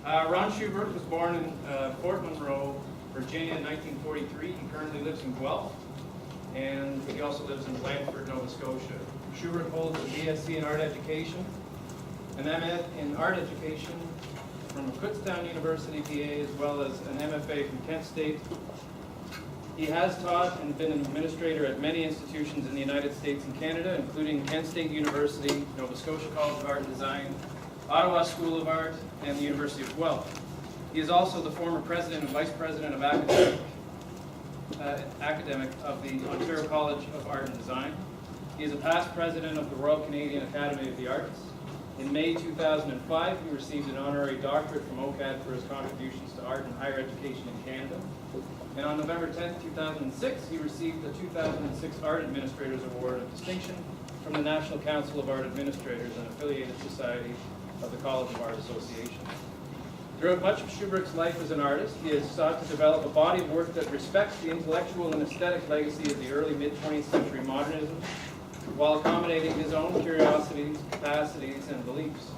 Ron Shuebrook was born in Fort Monroe, Virginia in 1943. He currently lives in Guelph, and he also lives in Blandford, Nova Scotia. Shuebrook holds a BSc in Art Education, an MA in Art Education from Kutztown University, PA, as well as an MFA from Kent State. He has taught and been an administrator at many institutions in the United States and Canada, including Kent State University, Nova Scotia College of Art and Design, Ottawa School of Art, and the University of Guelph. He is also the former president and vice president of academic of the Ontario College of Art and Design. He is a past president of the Royal Canadian Academy of the Arts. In May 2005, he received an honorary doctorate from OCAD for his contributions to art and higher education in Canada. And on November 10, 2006, he received the 2006 Art Administrators Award of Distinction from the National Council of Art Administrators, an affiliated society of the College of Art Association. Throughout much of Shuebrook's life as an artist, he has sought to develop a body of work that respects the intellectual and aesthetic legacy of the early mid-20th century modernism, while accommodating his own curiosities, capacities, and beliefs.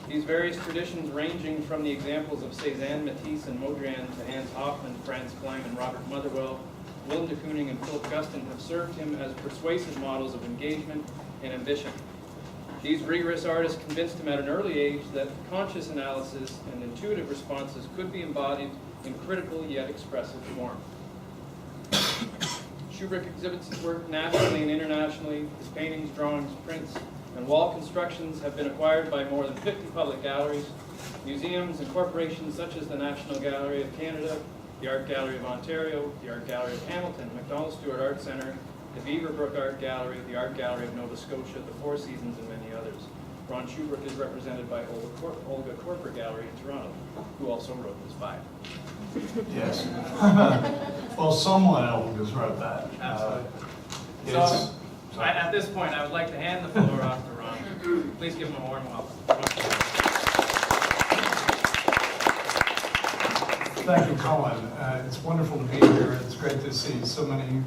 These various traditions, ranging from the examples of Cézanne, Matisse, and Mondrian to Hans Hofmann, Franz Kline, and Robert Motherwell, Willem de Kooning, and Philip Guston, have served him as persuasive models of engagement and ambition. These rigorous artists convinced him at an early age that conscious analysis and intuitive responses could be embodied in critical yet expressive form. Shuebrook exhibits his work nationally and internationally. His paintings, drawings, prints, and wall constructions have been acquired by more than 50 public galleries, museums, and corporations such as the National Gallery of Canada, the Art Gallery of Ontario, the Art Gallery of Hamilton, MacDonald Stewart Art Center, the Beaverbrook Art Gallery, the Art Gallery of Nova Scotia, the Four Seasons, and many others. Ron Shuebrook is represented by Olga Korper Gallery in Toronto, who also wrote this bio. Yes. Well, someone else wrote that. Absolutely. So, at this point, I would like to hand the floor off to Ron. Please give him a warm welcome. Thank you, Colin. It's wonderful to be here. It's great to see so many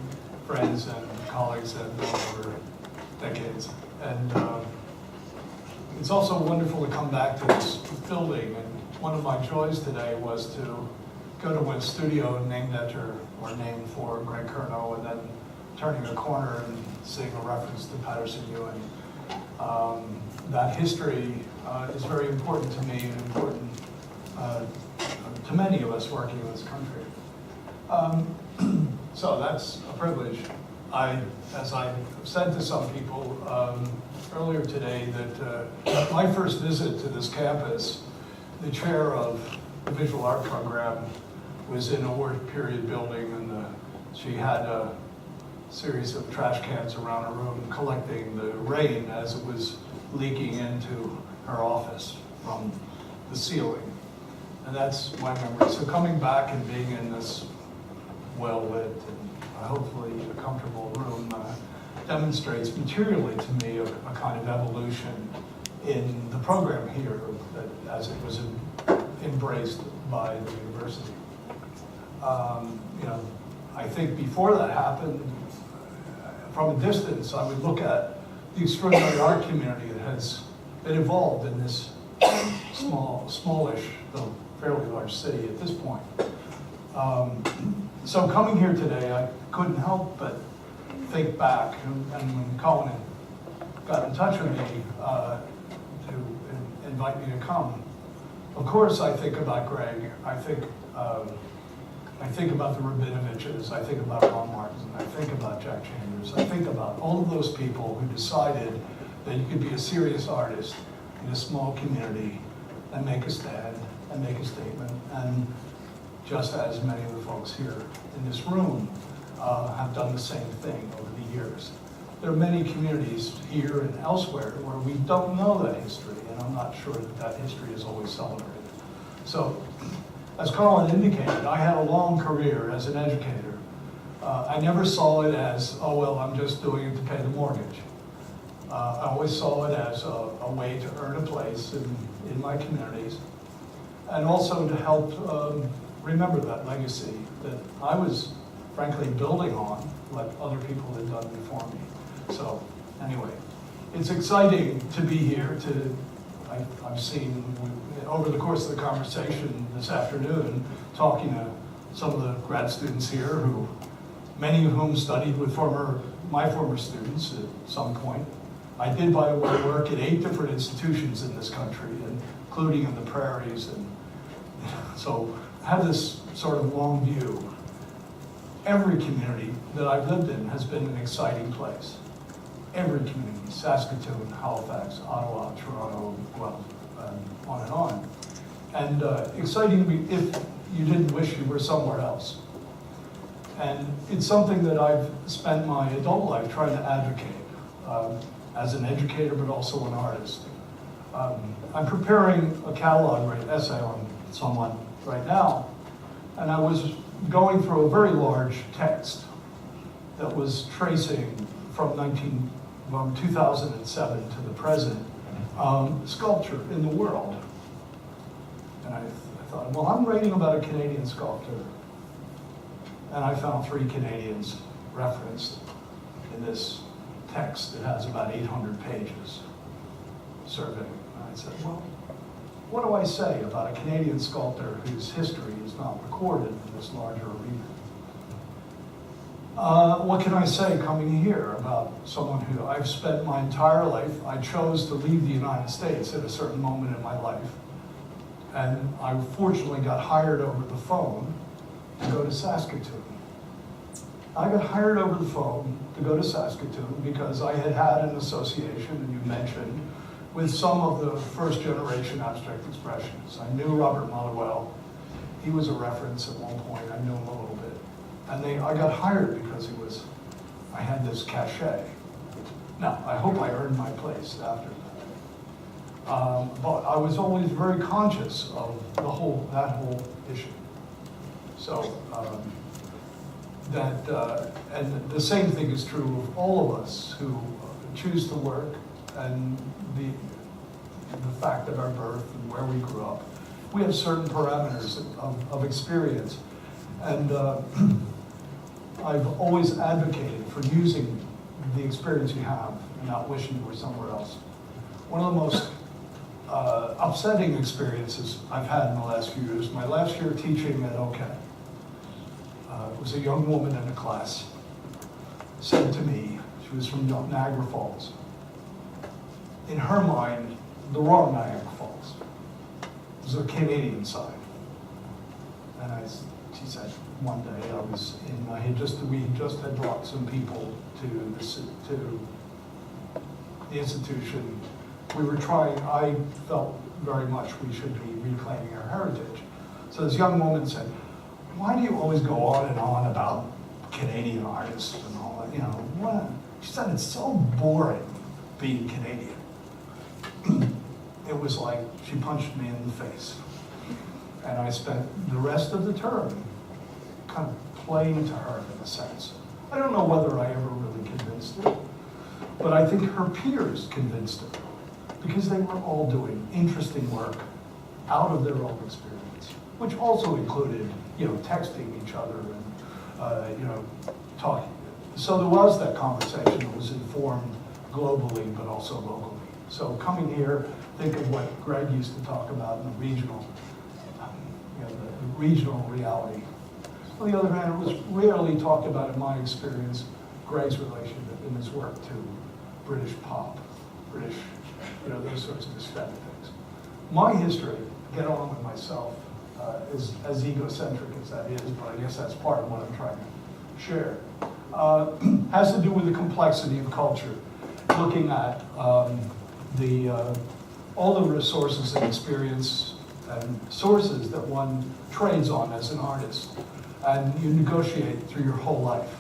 friends and colleagues that I've known over decades. And it's also wonderful to come back to this building. And one of my joys today was to go to a studio named after or named for Greg Curnow, and then turning a corner and seeing a reference to Patterson Ewing. That history is very important to me and important to many of us working in this country. So that's a privilege. As I said to some people earlier today, that my first visit to this campus, the chair of the visual art program was in a work period building, and she had a series of trash cans around her room collecting the rain as it was leaking into her office from the ceiling. And that's my memory. So coming back and being in this well-lit and hopefully a comfortable room demonstrates materially to me a kind of evolution in the program here that, as it was embraced by the university. I think before that happened, from a distance, I would look at the extraordinary art community that has been involved in this smallish, though fairly large city at this point. So coming here today, I couldn't help but think back, and when Colin got in touch with me to invite me to come, of course I think about Greg, I think about the Rabinoviches, I think about Ron Martin, I think about Jack Chambers, I think about all of those people who decided that you could be a serious artist in a small community and make a stand and make a statement. And just as many of the folks here in this room have done the same thing over the years. There are many communities here and elsewhere where we don't know that history, and I'm not sure that history is always celebrated. So, as Colin indicated, I had a long career as an educator. I never saw it as, oh well, I'm just doing it to pay the mortgage. I always saw it as a way to earn a place in my communities, and also to help remember that legacy that I was, frankly, building on what other people had done before me. So, anyway, it's exciting to be here. I've seen over the course of the conversation this afternoon, talking to some of the grad students here, who, many of whom studied with my former students at some point. I did, by the way, work at 8 different institutions in this country, including in the prairies, and so I have this sort of long view. Every community that I've lived in has been an exciting place. Every community, Saskatoon, Halifax, Ottawa, Toronto, Guelph, on and on. And exciting if you didn't wish you were somewhere else. And it's something that I've spent my adult life trying to advocate, as an educator, but also an artist. I'm preparing a catalog essay on someone right now, and I was going through a very large text that was tracing from 2007 to the present, sculpture in the world. And I thought, well, I'm writing about a Canadian sculptor. And I found 3 Canadians referenced in this text that has about 800 pages, survey. And I said, well, what do I say about a Canadian sculptor whose history is not recorded in this larger arena? What can I say coming here about someone who I've spent my entire life, I chose to leave the United States at a certain moment in my life. And I fortunately got hired over the phone to go to Saskatoon. I got hired over the phone to go to Saskatoon because I had had an association, and you mentioned, with some of the first generation abstract expressionists. I knew Robert Motherwell. He was a reference at one point. I knew him a little bit. And I got hired because I had this cachet. Now, I hope I earned my place after that. But I was always very conscious of that whole issue. So, and the same thing is true of all of us who choose to work, and the fact that our birth and where we grew up, we have certain parameters of experience. And I've always advocated for using the experience you have and not wishing you were somewhere else. One of the most upsetting experiences I've had in the last few years, my last year teaching at OCAD, was a young woman in a class said to me, she was from Niagara Falls, in her mind, the wrong Niagara Falls. It was the Canadian side. And she said, one day we just had brought some people to the institution. I felt very much we should be reclaiming our heritage. So this young woman said, why do you always go on and on about Canadian artists and all that? You know, what? She said, it's so boring being Canadian. It was like she punched me in the face. And I spent the rest of the term kind of playing to her in a sense. I don't know whether I ever really convinced her, but I think her peers convinced her because they were all doing interesting work out of their own experience, which also included, texting each other and, talking. So there was that conversation that was informed globally, but also locally. So coming here, think of what Greg used to talk about in the regional, the regional reality. On the other hand, it was rarely talked about in my experience, Greg's relationship in his work to British pop, British, those sorts of aesthetic things. My history, get on with myself, is as egocentric as that is, but I guess that's part of what I'm trying to share, has to do with the complexity of culture, looking at all the resources and experience and sources that one trades on as an artist, and you negotiate through your whole life.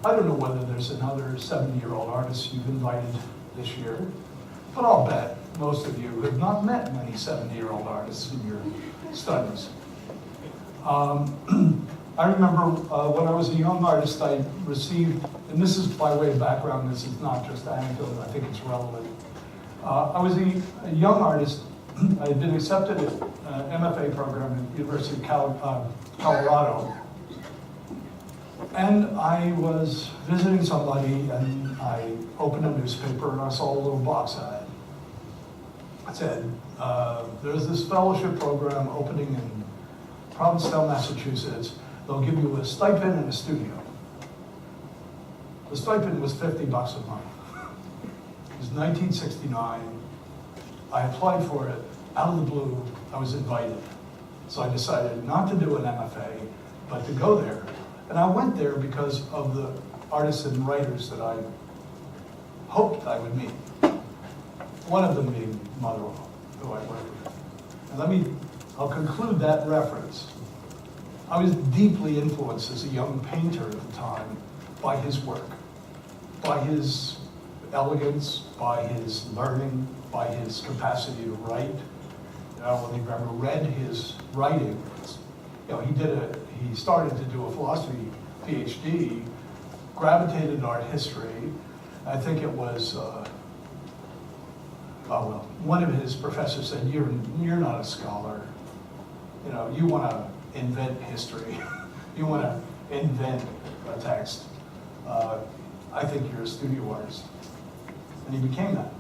I don't know whether there's another 70-year-old artist you've invited this year, but I'll bet most of you have not met many 70-year-old artists in your studies. I remember when I was a young artist, I received, and this is by way of background, this is not just anecdote, I think it's relevant. I was a young artist. I had been accepted at an MFA program at the University of Colorado. And I was visiting somebody, and I opened a newspaper, and I saw a little box ad. said, there's this fellowship program opening in Provincetown, Massachusetts. They'll give you a stipend and a studio. The stipend was $50 a month. It was 1969. I applied for it. Out of the blue, I was invited. So I decided not to do an MFA, but to go there. And I went there because of the artists and writers that I hoped I would meet. One of them being Montreal, who I worked with. And I'll conclude that reference. I was deeply influenced as a young painter at the time by his work, by his elegance, by his learning, by his capacity to write. I only ever read his writing. He started to do a philosophy PhD, gravitated in art history. I think it was, one of his professors said, you're not a scholar. You want to invent history. You want to invent a text. I think you're a studio artist. And he became that.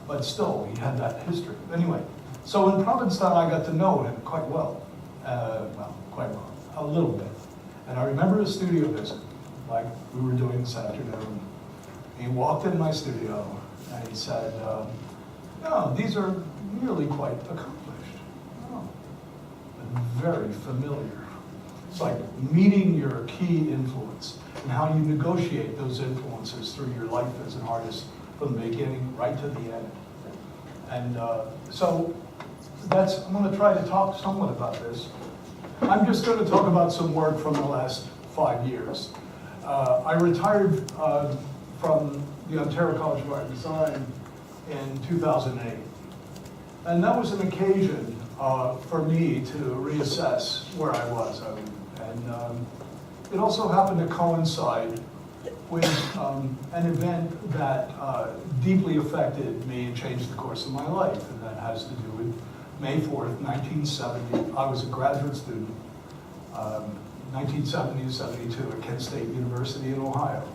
But still, he had that history. Anyway, so in Provincetown, I got to know him quite well. A little bit. And I remember a studio visit, like we were doing this afternoon. He walked in my studio and he said, no, these are really quite accomplished. Oh, and very familiar. It's like meeting your key influence and how you negotiate those influences through your life as an artist from the beginning right to the end. And so I'm going to try to talk somewhat about this. I'm just going to talk about some work from the last 5 years. I retired from the Ontario College of Art and Design in 2008. And that was an occasion for me to reassess where I was. And it also happened to coincide with an event that deeply affected me and changed the course of my life. And that has to do with May 4th, 1970. I was a graduate student, 1970 to 72 at Kent State University in Ohio.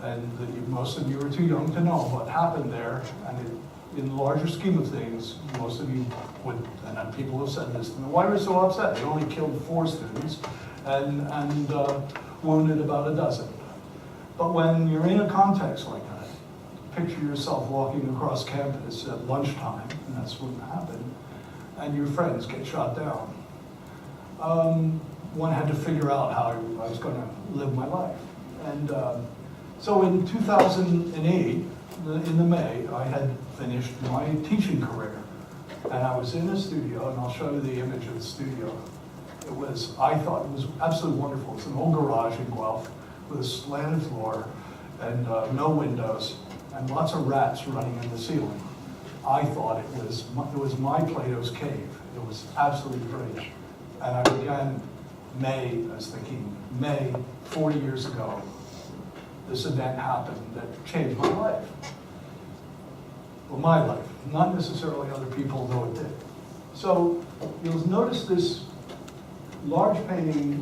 And most of you are too young to know what happened there. And in the larger scheme of things, most of you would, and people have said this, why were you so upset? They only killed 4 students and wounded about a dozen. But when you're in a context like that, picture yourself walking across campus at lunchtime, and that's what happened, and your friends get shot down. One had to figure out how I was going to live my life. And so in 2008, in the May, I had finished my teaching career. And I was in a studio, and I'll show you the image of the studio. I thought it was absolutely wonderful. It's an old garage in Guelph with a slanted floor and no windows and lots of rats running in the ceiling. I thought it was my Plato's cave. It was absolutely great. And I began I was thinking, May, 40 years ago, this event happened that changed my life. Well, my life, not necessarily other people, though it did. So you'll notice this largest painting,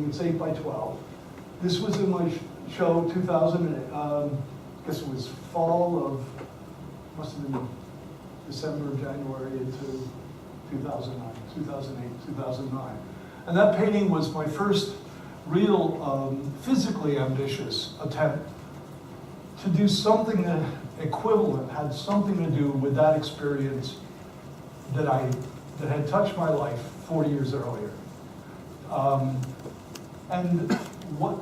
it's 8 by 12. This was in my show 2008, I guess it was fall of, must have been December, January into 2009, 2008, 2009. And that painting was my first real physically ambitious attempt to do something that equivalent, had something to do with that experience that had touched my life 40 years earlier. And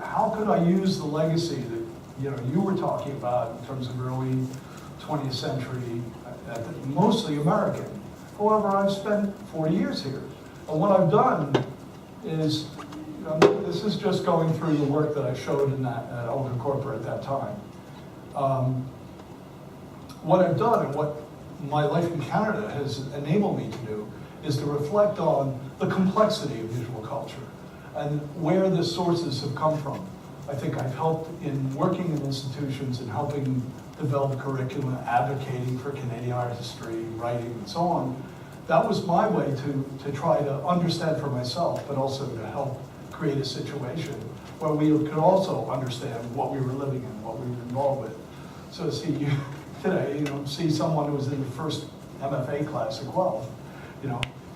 how could I use the legacy that you were talking about in terms of early 20th century, mostly American. However, I've spent 40 years here. And what I've done is, this is just going through the work that I showed in that Olga Korper at that time. What I've done and what my life in Canada has enabled me to do is to reflect on the complexity of visual culture and where the sources have come from. I think I've helped in working in institutions and helping develop curriculum, advocating for Canadian art history, writing, and so on. That was my way to try to understand for myself, but also to help create a situation where we could also understand what we were living in, what we were involved with. So see, today, see someone who was in the first MFA class at Guelph,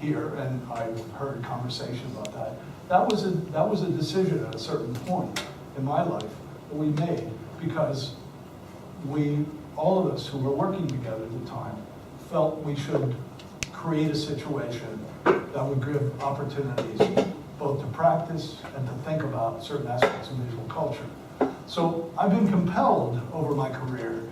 here, and I've heard a conversation about that. That was a decision at a certain point in my life that we made because all of us who were working together at the time, felt we should create a situation that would give opportunities both to practice and to think about certain aspects of visual culture. So I've been compelled over my career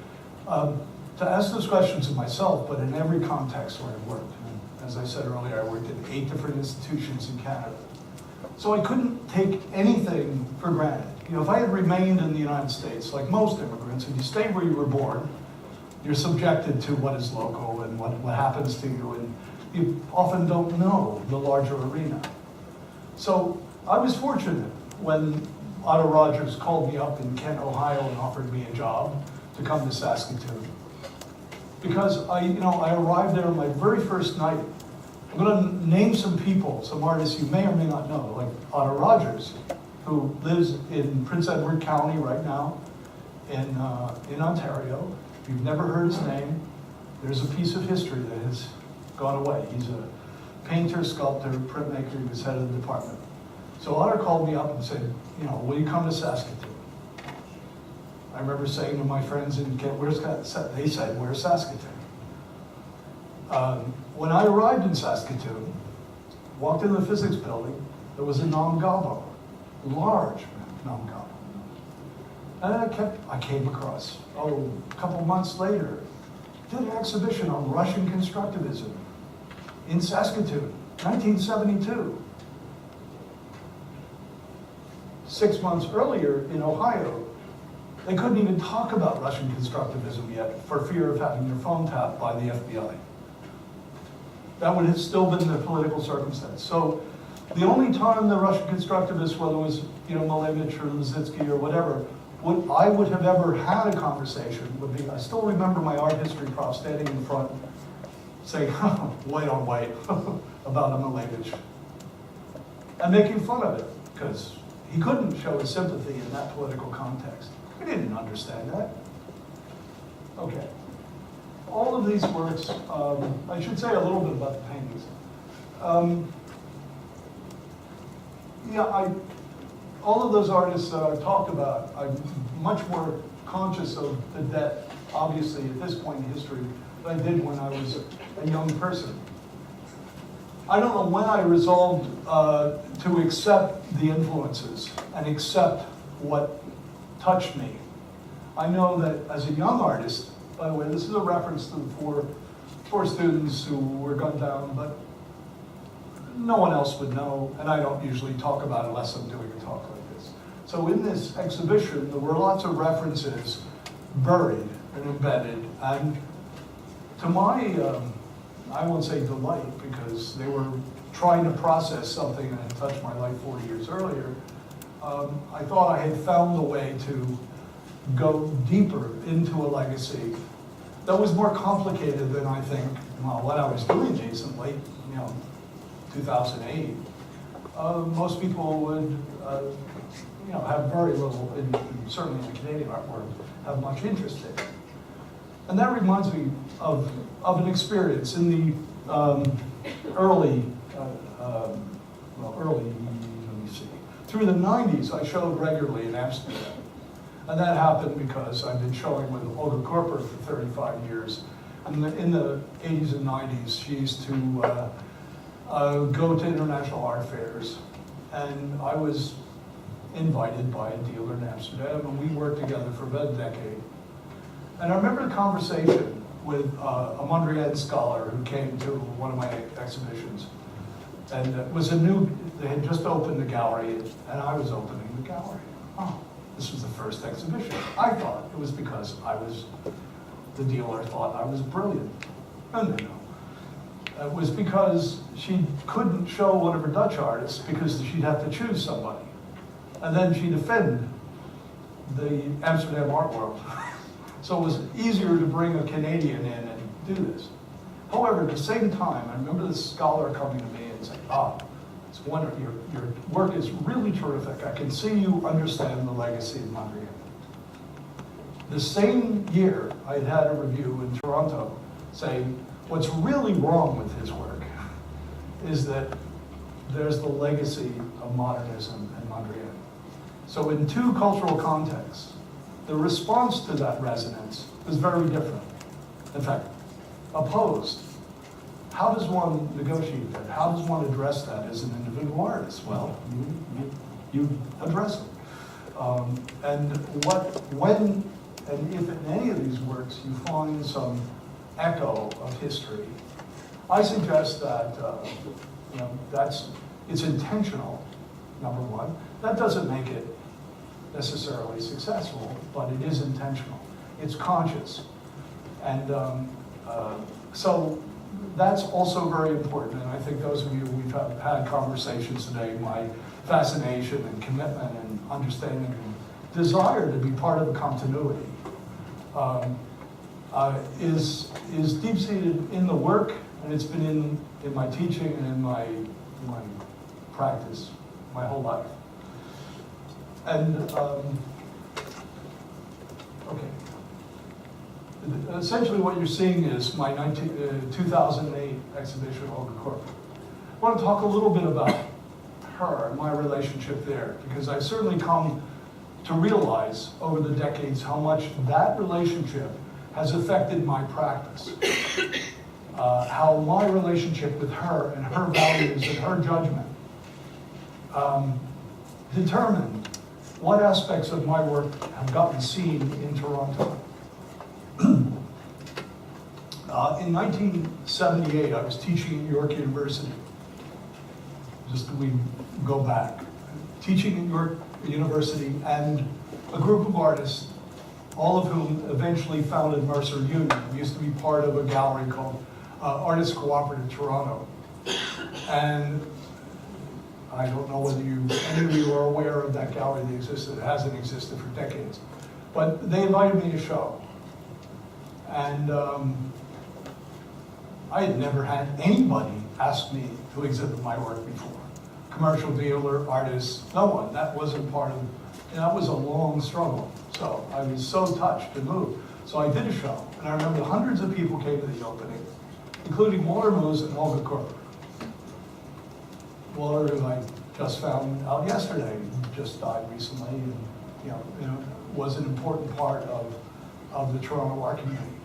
to ask those questions of myself, but in every context where I've worked. And as I said earlier, I worked in 8 different institutions in Canada. So I couldn't take anything for granted. If I had remained in the United States, like most immigrants, and you stay where you were born, you're subjected to what is local and what happens to you, and you often don't know the larger arena. So I was fortunate when Otto Rogers called me up in Kent, Ohio, and offered me a job to come to Saskatoon. Because I arrived there on my very first night. I'm going to name some people, some artists you may or may not know, like Otto Rogers, who lives in Prince Edward County right now in Ontario. If you've never heard his name, there's a piece of history that has gone away. He's a painter, sculptor, printmaker. He was head of the department. So Otto called me up and said, will you come to Saskatoon? I remember saying to my friends in Kent, they said, where's Saskatoon? When I arrived in Saskatoon, walked in the physics building, there was a Nam Gabo, large Nam Gabo. And I came across, a couple months later, did an exhibition on Russian constructivism in Saskatoon, 1972. 6 months earlier in Ohio, they couldn't even talk about Russian constructivism yet for fear of having their phone tapped by the FBI. That would have still been the political circumstance. So the only time the Russian constructivists, whether it was Malevich or Lizitsky or whatever, I would have ever had a conversation would be, I still remember my art history prof standing in front saying, wait on white, about a Malevich. And making fun of it, because he couldn't show his sympathy in that political context. We didn't understand that. Okay. All of these works, I should say a little bit about the paintings. All of those artists that I've talked about, I'm much more conscious of the debt, obviously, at this point in history, than I did when I was a young person. I don't know when I resolved to accept the influences and accept what touched me. I know that as a young artist, by the way, this is a reference to the four students who were gunned down, but no one else would know, and I don't usually talk about it unless I'm doing a talk like this. So in this exhibition, there were lots of references buried and embedded, and to my, I won't say delight, because they were trying to process something that had touched my life 40 years earlier, I thought I had found a way to go deeper into a legacy that was more complicated than I think, what I was doing, Jason, late, 2008. Most people would, have very little, certainly in the Canadian art world, have much interest in. And that reminds me of an experience in the early, let me see, through the 90s, I showed regularly in Amsterdam. And that happened because I've been showing with Olga Korper for 35 years. And in the 80s and 90s, she used to go to international art fairs. And I was invited by a dealer in Amsterdam, and we worked together for about a decade. And I remember the conversation with a Montreal scholar who came to one of my exhibitions. And it was they had just opened the gallery, and I was opening the gallery. Oh, this was the first exhibition. I thought it was because the dealer thought I was brilliant. No. It was because she couldn't show one of her Dutch artists because she'd have to choose somebody. And then she'd offend the Amsterdam art world. So it was easier to bring a Canadian in and do this. However, at the same time, I remember this scholar coming to me and saying, it's wonderful, your work is really terrific. I can see you understand the legacy of Montreal. The same year, I had a review in Toronto saying, what's really wrong with his work is that there's the legacy of modernism in Montreal. So in two cultural contexts, the response to that resonance was very different. In fact, opposed. How does one negotiate that? How does one address that as an individual artist? Well, you address it. And when and if in any of these works you find some echo of history, I suggest that it's intentional, number one. That doesn't make it necessarily successful, but it is intentional. It's conscious. And so that's also very important. And I think those of you we've had conversations today, my fascination and commitment and understanding and desire to be part of the continuity is deep-seated in the work, and it's been in my teaching and in my practice my whole life. And okay. Essentially what you're seeing is my 2008 exhibition, Olga Korper. I want to talk a little bit about her and my relationship there, because I've certainly come to realize over the decades how much that relationship has affected my practice. How my relationship with her and her values and her judgment determined what aspects of my work have gotten seen in Toronto. In 1978, I was teaching at York University. Just we go back. Teaching at York University, and a group of artists, all of whom eventually founded Mercer Union. We used to be part of a gallery called Artists Cooperative Toronto. And I don't know whether any of you are aware of that gallery that existed. It hasn't existed for decades. But they invited me to show. And I had never had anybody ask me to exhibit my work before. Commercial dealer, artists, no one. That wasn't part of, and that was a long struggle. So I was so touched and moved. So I did a show. And I remember hundreds of people came to the opening, including Walter Moose and Olga Korper. Walter, who I just found out yesterday, just died recently, and was an important part of the Toronto art community.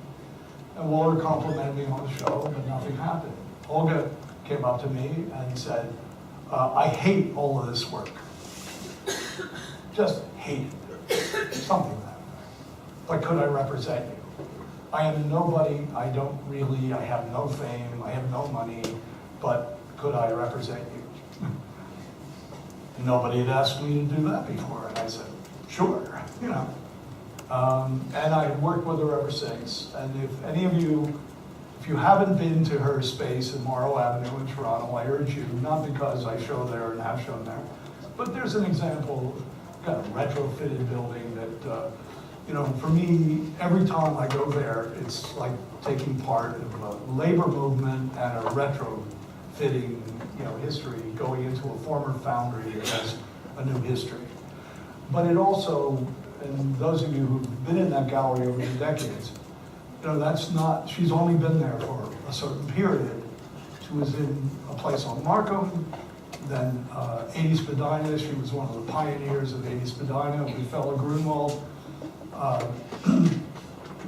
And Walter complimented me on the show, but nothing happened. Olga came up to me and said, I hate all of this work. Just hate it. Something like that. But could I represent you? I am nobody, I have no fame, I have no money, but could I represent you? Nobody had asked me to do that before, and I said, sure, and I worked with her ever since. And if any of you, if you haven't been to her space in Morrow Avenue in Toronto, I urge you, not because I show there and have shown there, but there's an example, kind of retrofitted building that, for me, every time I go there, it's like taking part of a labor movement and a retrofitting, history, going into a former foundry that has a new history. But it also, and those of you who've been in that gallery over the decades, she's only been there for a certain period. She was in a place on Markham, then 80 Spadina. She was one of the pioneers of 80 Spadina with fellow Grunwald.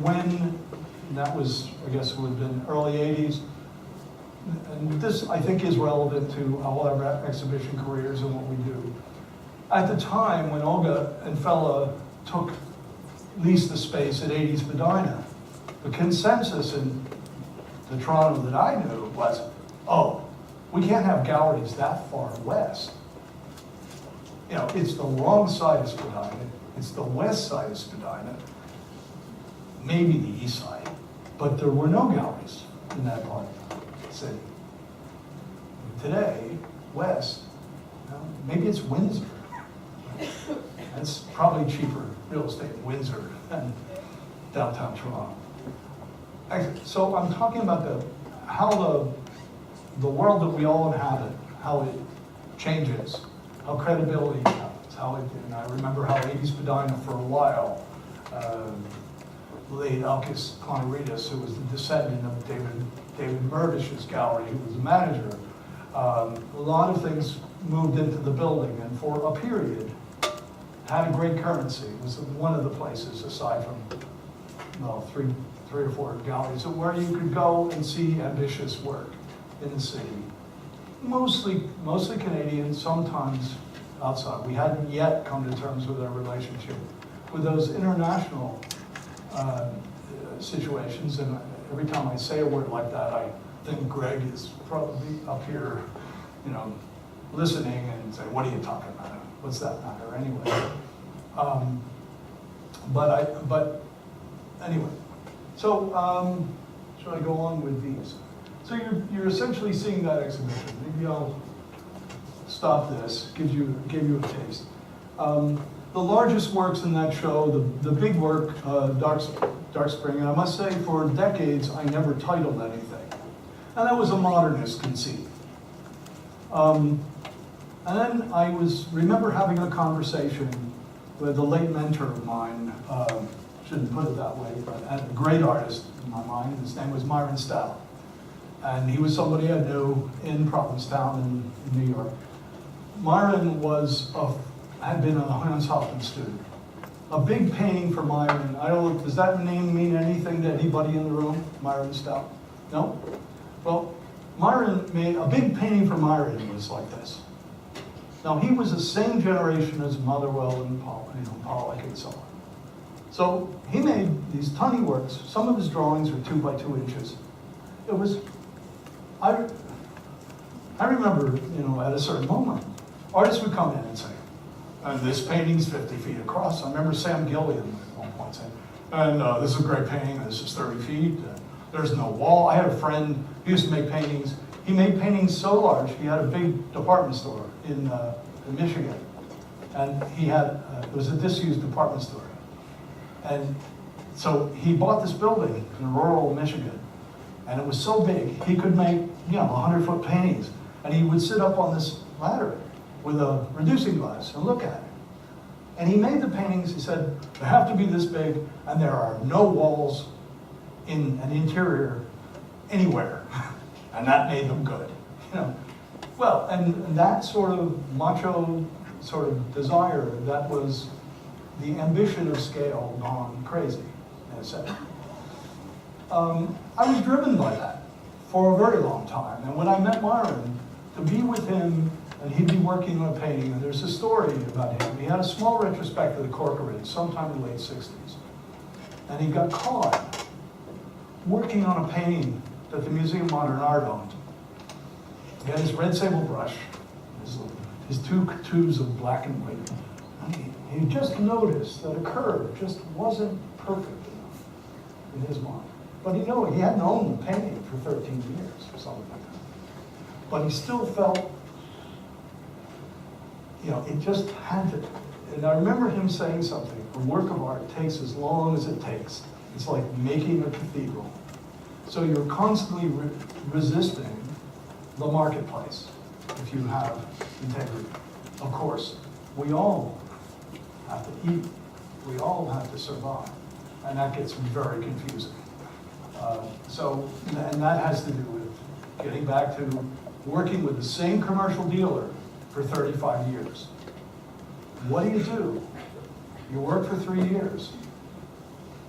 When that was, I guess it would have been early 80s. And this, I think, is relevant to all our exhibition careers and what we do. At the time when Olga and Fella leased the space at 80 Spadina, the consensus in the Toronto that I knew was, we can't have galleries that far west. It's the wrong side of Spadina, it's the west side of Spadina, maybe the east side, but there were no galleries in that part of the city. Today, west, maybe it's Windsor. That's probably cheaper real estate in Windsor than downtown Toronto. So I'm talking about how the world that we all inhabit, how it changes, how credibility happens, and I remember how 80 Spadina for a while late Alkis Kloneritis, who was the descendant of David Murdish's gallery, who was the manager. A lot of things moved into the building, and for a period, had a great currency. It was one of the places, aside from, well, three or four galleries, where you could go and see ambitious work in the city. Mostly Canadian, sometimes outside. We hadn't yet come to terms with our relationship with those international situations, and every time I say a word like that, I think Greg is probably up here, you know, listening and saying, "What are you talking about? What's that matter anyway?" But anyway, so should I go on with these? So you're essentially seeing that exhibition. Maybe I'll stop this, give you a taste. The largest works in that show, the big work, Dark Spring, and I must say for decades I never titled anything. And that was a modernist conceit. And then I remember having a conversation with a late mentor of mine, shouldn't put it that way, but a great artist in my mind. His name was Myron Stout. And he was somebody I knew in Provincetown in New York. Myron had been a Hans Hofmann student. A big painting for Myron. I don't know, does that name mean anything to anybody in the room? Myron Stout? No? Well, Myron made a big painting for Myron was like this. Now he was the same generation as Motherwell and Pollock and so on. So he made these tiny works. Some of his drawings were 2 by 2 inches. It was, I remember, at a certain moment, artists would come in and say, and this painting's 50 feet across. I remember Sam Gilliam at one point saying, and this is a great painting, this is 30 feet, there's no wall. I had a friend, he used to make paintings. He made paintings so large, he had a big department store in Michigan. And he had, it was a disused department store. And so he bought this building in rural Michigan. And it was so big, he could make, 100-foot paintings. And he would sit up on this ladder with a reducing glass and look at it. And he made the paintings, he said, they have to be this big, and there are no walls in an interior anywhere. And that made them good. Well, and that sort of macho sort of desire, that was the ambition of scale gone crazy, in a sense. I was driven by that for a very long time. And when I met Myron, to be with him, and he'd be working on a painting, and there's a story about him. He had a small retrospective at the Corcoran sometime in the late 60s. And he got caught working on a painting that the Museum of Modern Art owned. He had his red sable brush, his 2 tubes of black and white. And he just noticed that a curve just wasn't perfect enough in his mind. But he hadn't owned the painting for 13 years or something like that. But he still felt, it just had to. And I remember him saying something, a work of art takes as long as it takes. It's like making a cathedral. So you're constantly resisting the marketplace if you have integrity. Of course, we all have to eat. We all have to survive. And that gets very confusing. And that has to do with getting back to working with the same commercial dealer for 35 years. What do? You work for 3 years,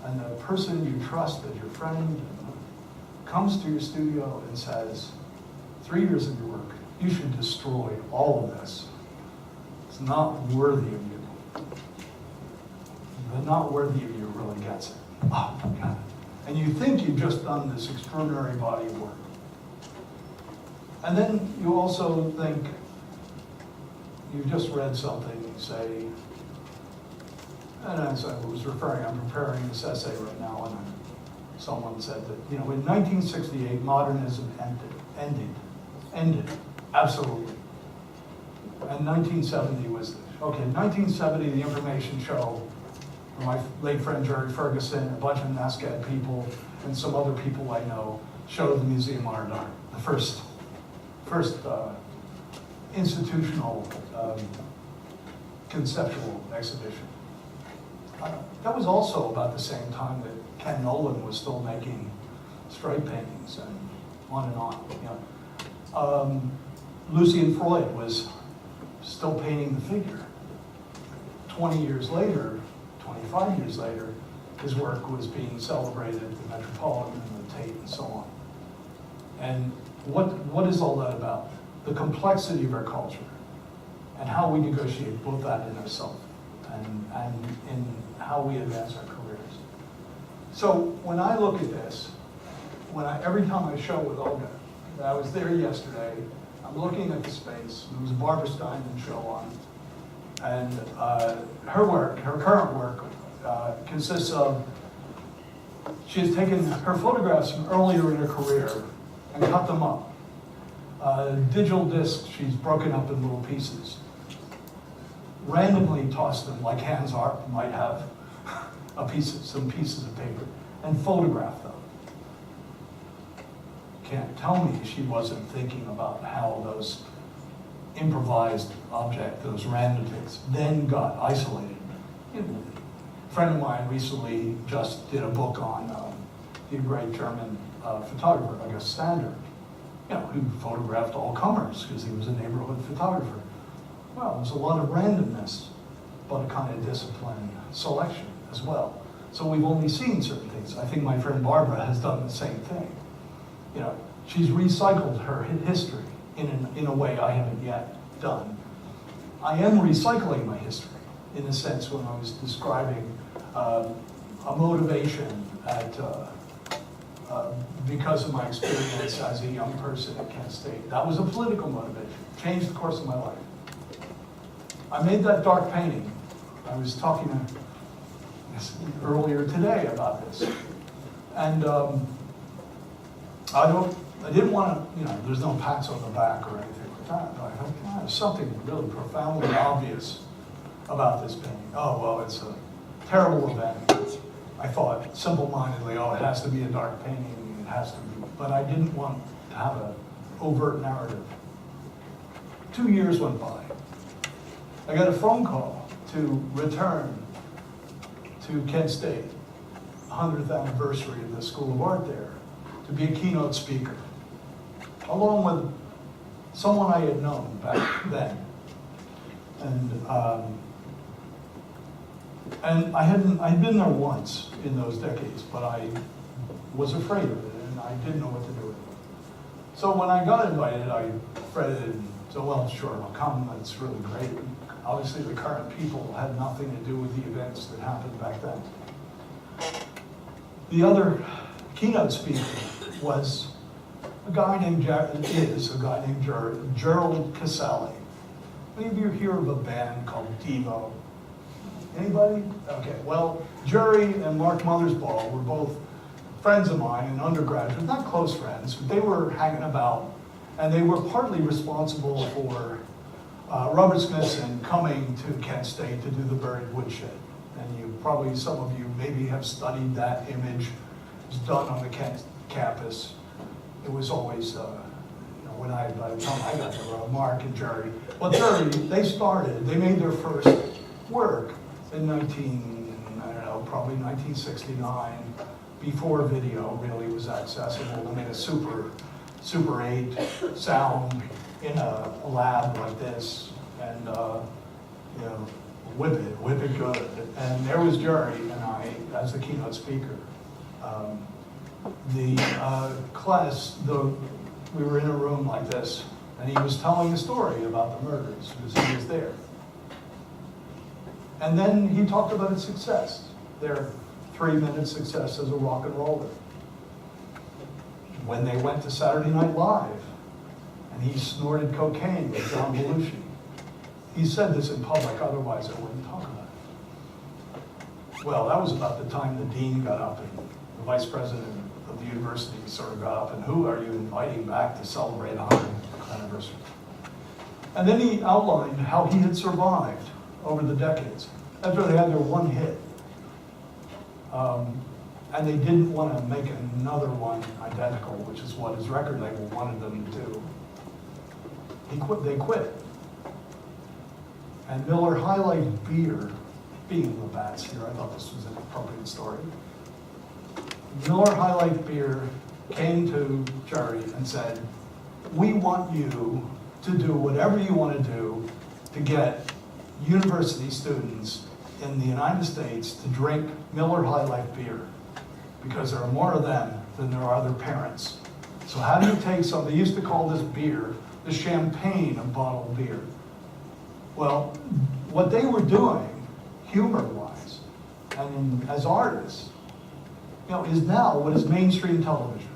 and the person you trust as your friend comes to your studio and says, 3 years of your work, you should destroy all of this. It's not worthy of you. The not worthy of you really gets it. Oh, God. And you think you've just done this extraordinary body of work. And then you also think you've just read something, say, and as I was referring, I'm preparing this essay right now, and someone said that, in 1968, modernism ended, absolutely. And 1970 was, in 1970, the Information Show, my late friend Jerry Ferguson, a bunch of NASCAD people, and some other people I know, showed the Museum of Modern Art, the first institutional conceptual exhibition. That was also about the same time that Ken Nolan was still making stripe paintings and on and on. You know. Lucian Freud was still painting the figure. 20 years later, 25 years later, his work was being celebrated at the Metropolitan and the Tate and so on. And what is all that about? The complexity of our culture and how we negotiate both that in ourselves and in how we advance our careers. So when I look at this, every time I show with Olga, I was there yesterday, I'm looking at the space, there was a Barbara Steinman show on, and her current work consists of, she has taken her photographs from earlier in her career and cut them up. Digital discs, she's broken up in little pieces. Randomly tossed them, like Hans Art might have some pieces of paper, and photographed them. Can't tell me she wasn't thinking about how those improvised objects, those random things, then got isolated. A friend of mine recently just did a book on the great German photographer, I guess Sander, who photographed all comers because he was a neighborhood photographer. Well, there's a lot of randomness, but a kind of disciplined selection as well. So we've only seen certain things. I think my friend Barbara has done the same thing. She's recycled her history in a way I haven't yet done. I am recycling my history in a sense when I was describing a motivation because of my experience as a young person at Kent State. That was a political motivation, changed the course of my life. I made that dark painting. I was talking earlier today about this. And I didn't want to, there's no pats on the back or anything like that. But I thought, there's something really profoundly obvious about this painting. Oh, well, it's a terrible event. I thought simple-mindedly, it has to be a dark painting, it has to be. But I didn't want to have an overt narrative. 2 years went by. I got a phone call to return to Kent State, 100th anniversary of the School of Art there, to be a keynote speaker, along with someone I had known back then. And I'd been there once in those decades, but I was afraid of it, and I didn't know what to do with it. So when I got invited, I fretted and said, well, sure, I'll come, that's really great. Obviously, the current people had nothing to do with the events that happened back then. The other keynote speaker was a guy named Gerald Casale. Any of you hear of a band called Devo? Anybody? Okay, well, Jerry and Mark Mothersbaugh were both friends of mine and undergraduates, not close friends, but they were hanging about, and they were partly responsible for Robert Smithson coming to Kent State to do the buried woodshed. And some of you maybe have studied that image. It was done on the Kent campus. It was always, by the time I got there, Mark and Jerry. Well, Jerry, they made their first work in probably 1969, before video really was accessible. I mean, a Super 8 sound in a lab like this, and whip it good. And there was Jerry and I as the keynote speaker. The class, we were in a room like this, and he was telling a story about the murders because he was there. And then he talked about his success, their 3-minute success as a rock and roller. When they went to Saturday Night Live, and he snorted cocaine with John Belushi. He said this in public, otherwise I wouldn't talk about it. Well, that was about the time the dean got up and the vice president of the university sort of got up, and who are you inviting back to celebrate 100th anniversary? And then he outlined how he had survived over the decades. After they had their one hit, and they didn't want to make another one identical, which is what his record label wanted them to do. They quit. And Miller High Life beer being the bats here, I thought this was an appropriate story. Miller High Life Beer came to Jerry and said, we want you to do whatever you want to do to get university students in the United States to drink Miller High Life beer, because there are more of them than there are their parents. So how do you take some, they used to call this beer the champagne of bottled beer. Well, what they were doing, humor-wise, and as artists, is now what is mainstream television,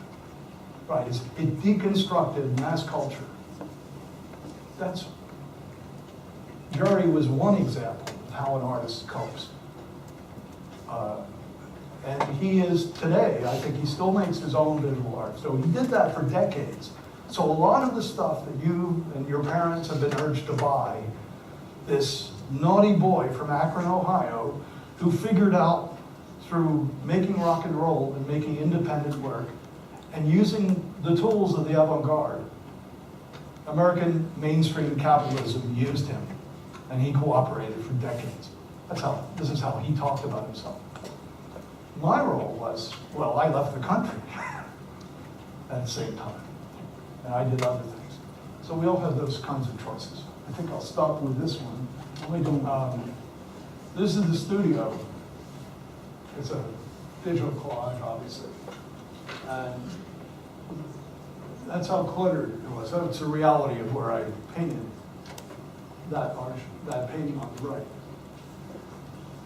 right? It deconstructed mass culture. Jerry was one example of how an artist copes. And he is today, I think he still makes his own visual art. So he did that for decades. So a lot of the stuff that you and your parents have been urged to buy, this naughty boy from Akron, Ohio, who figured out through making rock and roll and making independent work and using the tools of the avant-garde, American mainstream capitalism used him, and he cooperated for decades. This is how he talked about himself. My role was, well, I left the country at the same time, and I did other things. So we all have those kinds of choices. I think I'll stop with this one. This is the studio. It's a digital collage, obviously. And that's how cluttered it was. That's the reality of where I painted that painting on the right.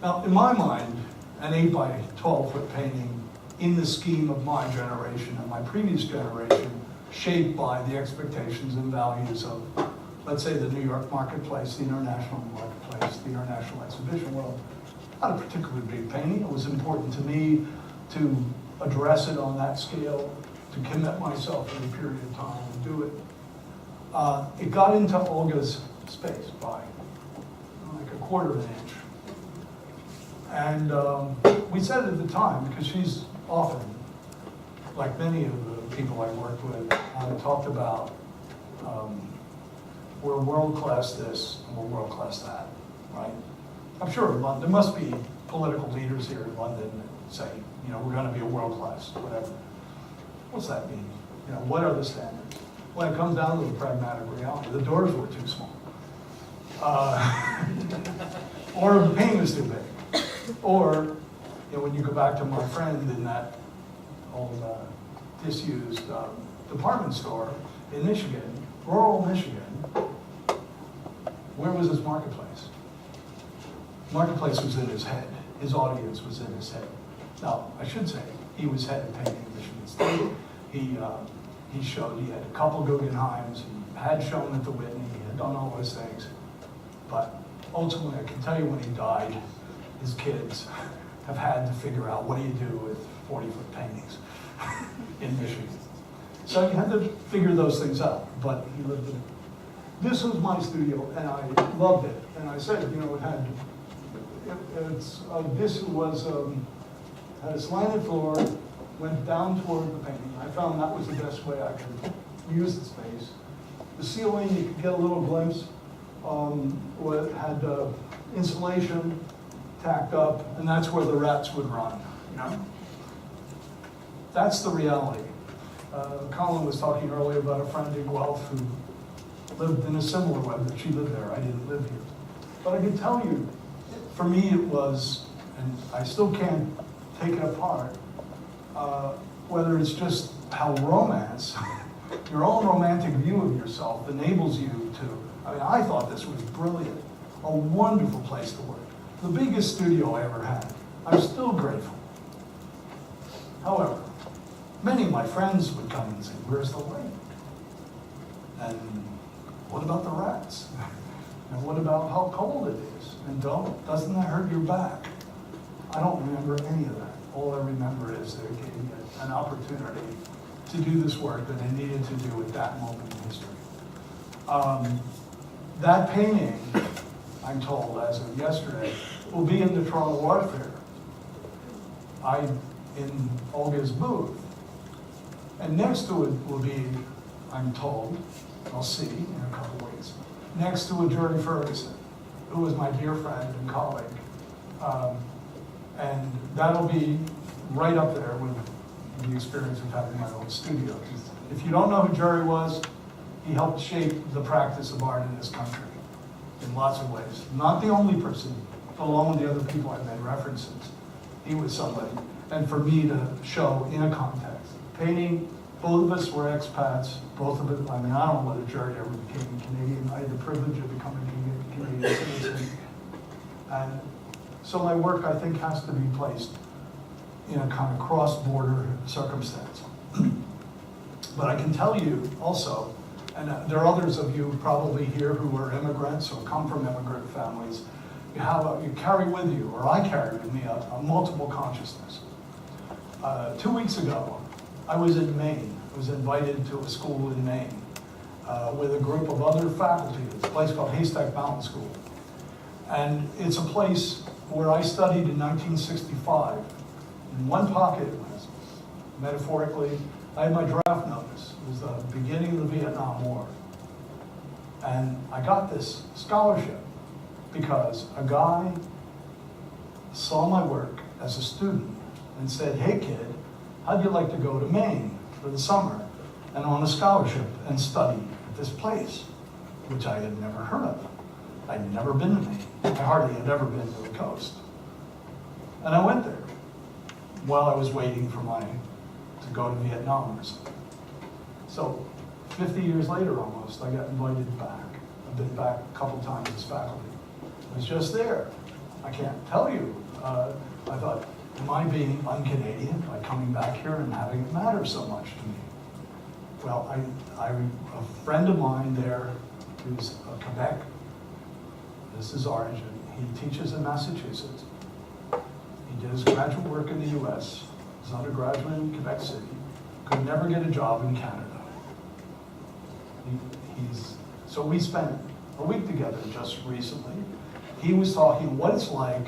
Now, in my mind, an 8 by 12 foot painting in the scheme of my generation and my previous generation, shaped by the expectations and values of, let's say, the New York marketplace, the international marketplace, the international exhibition world. Not a particularly big painting. It was important to me to address it on that scale, to commit myself in a period of time and do it. It got into Olga's space by like a quarter of an inch. And we said at the time, because she's often, like many of the people I worked with, talked about we're world-class this and we're world-class that, right? I'm sure there must be political leaders here in London that say, we're going to be a world-class, whatever. What's that mean? What are the standards? When it comes down to the pragmatic reality, the doors were too small. Or the painting was too big. Or, when you go back to my friend in that old disused department store in Michigan, rural Michigan, where was his marketplace? Marketplace was in his head. His audience was in his head. Now, I should say, he was head of painting at Michigan State. He showed, he had a couple Guggenheims, he had shown at the Whitney, he had done all those things. But ultimately, I can tell you when he died, his kids have had to figure out what do you do with 40-foot paintings in Michigan. So you had to figure those things out, but he lived in it. This was my studio, and I loved it. And I said, had a slanted floor, went down toward the painting. I found that was the best way I could use the space. The ceiling, you could get a little glimpse. Had insulation tacked up, and that's where the rats would run. That's the reality. Colin was talking earlier about a friend in Guelph who lived in a similar way, that she lived there. I didn't live here. But I can tell you, for me it was, and I still can't take it apart, whether it's just how romance, your own romantic view of yourself enables you to, I thought this was brilliant, a wonderful place to work. The biggest studio I ever had. I'm still grateful. However, many of my friends would come and say, where's the light? And what about the rats? And what about how cold it is? And doesn't that hurt your back? I don't remember any of that. All I remember is that it gave me an opportunity to do this work that I needed to do at that moment in history. That painting, I'm told, as of yesterday, will be in the Toronto Art Fair. In Olga's booth. And next to it will be, I'm told, I'll see in a couple weeks, next to a Jerry Ferguson, who was my dear friend and colleague, And that'll be right up there with the experience of having my own studio. If you don't know who Jerry was, he helped shape the practice of art in this country in lots of ways. Not the only person, along with the other people I made references. He was somebody. And for me to show in a context. Painting, both of us were expats, both of it, I mean, I don't know whether Jerry ever became Canadian. I had the privilege of becoming a Canadian citizen. And so my work, I think, has to be placed in a kind of cross-border circumstance. But I can tell you also, and there are others of you probably here who are immigrants or come from immigrant families, you carry with you, or I carry with me, a multiple consciousness. 2 weeks ago, I was in Maine. I was invited to a school in Maine with a group of other faculty. It's a place called Haystack Mountain School. And it's a place where I studied in 1965. In one pocket, metaphorically, I had my draft notice. It was the beginning of the Vietnam War. And I got this scholarship because a guy saw my work as a student and said, "Hey kid, how'd you like to go to Maine for the summer and on a scholarship and study at this place?" Which I had never heard of. I'd never been to Maine. I hardly had ever been to the coast. And I went there while I was waiting for to go to Vietnam or something. So 50 years later almost, I got invited back. I've been back a couple times as faculty. I was just there. I can't tell you. I thought, am I being un-Canadian by coming back here and having it matter so much to me? Well, a friend of mine there who's a Quebec, this is origin, he teaches in Massachusetts. He did his graduate work in the US, his undergraduate in Quebec City, could never get a job in Canada. So we spent a week together just recently. He was talking what it's like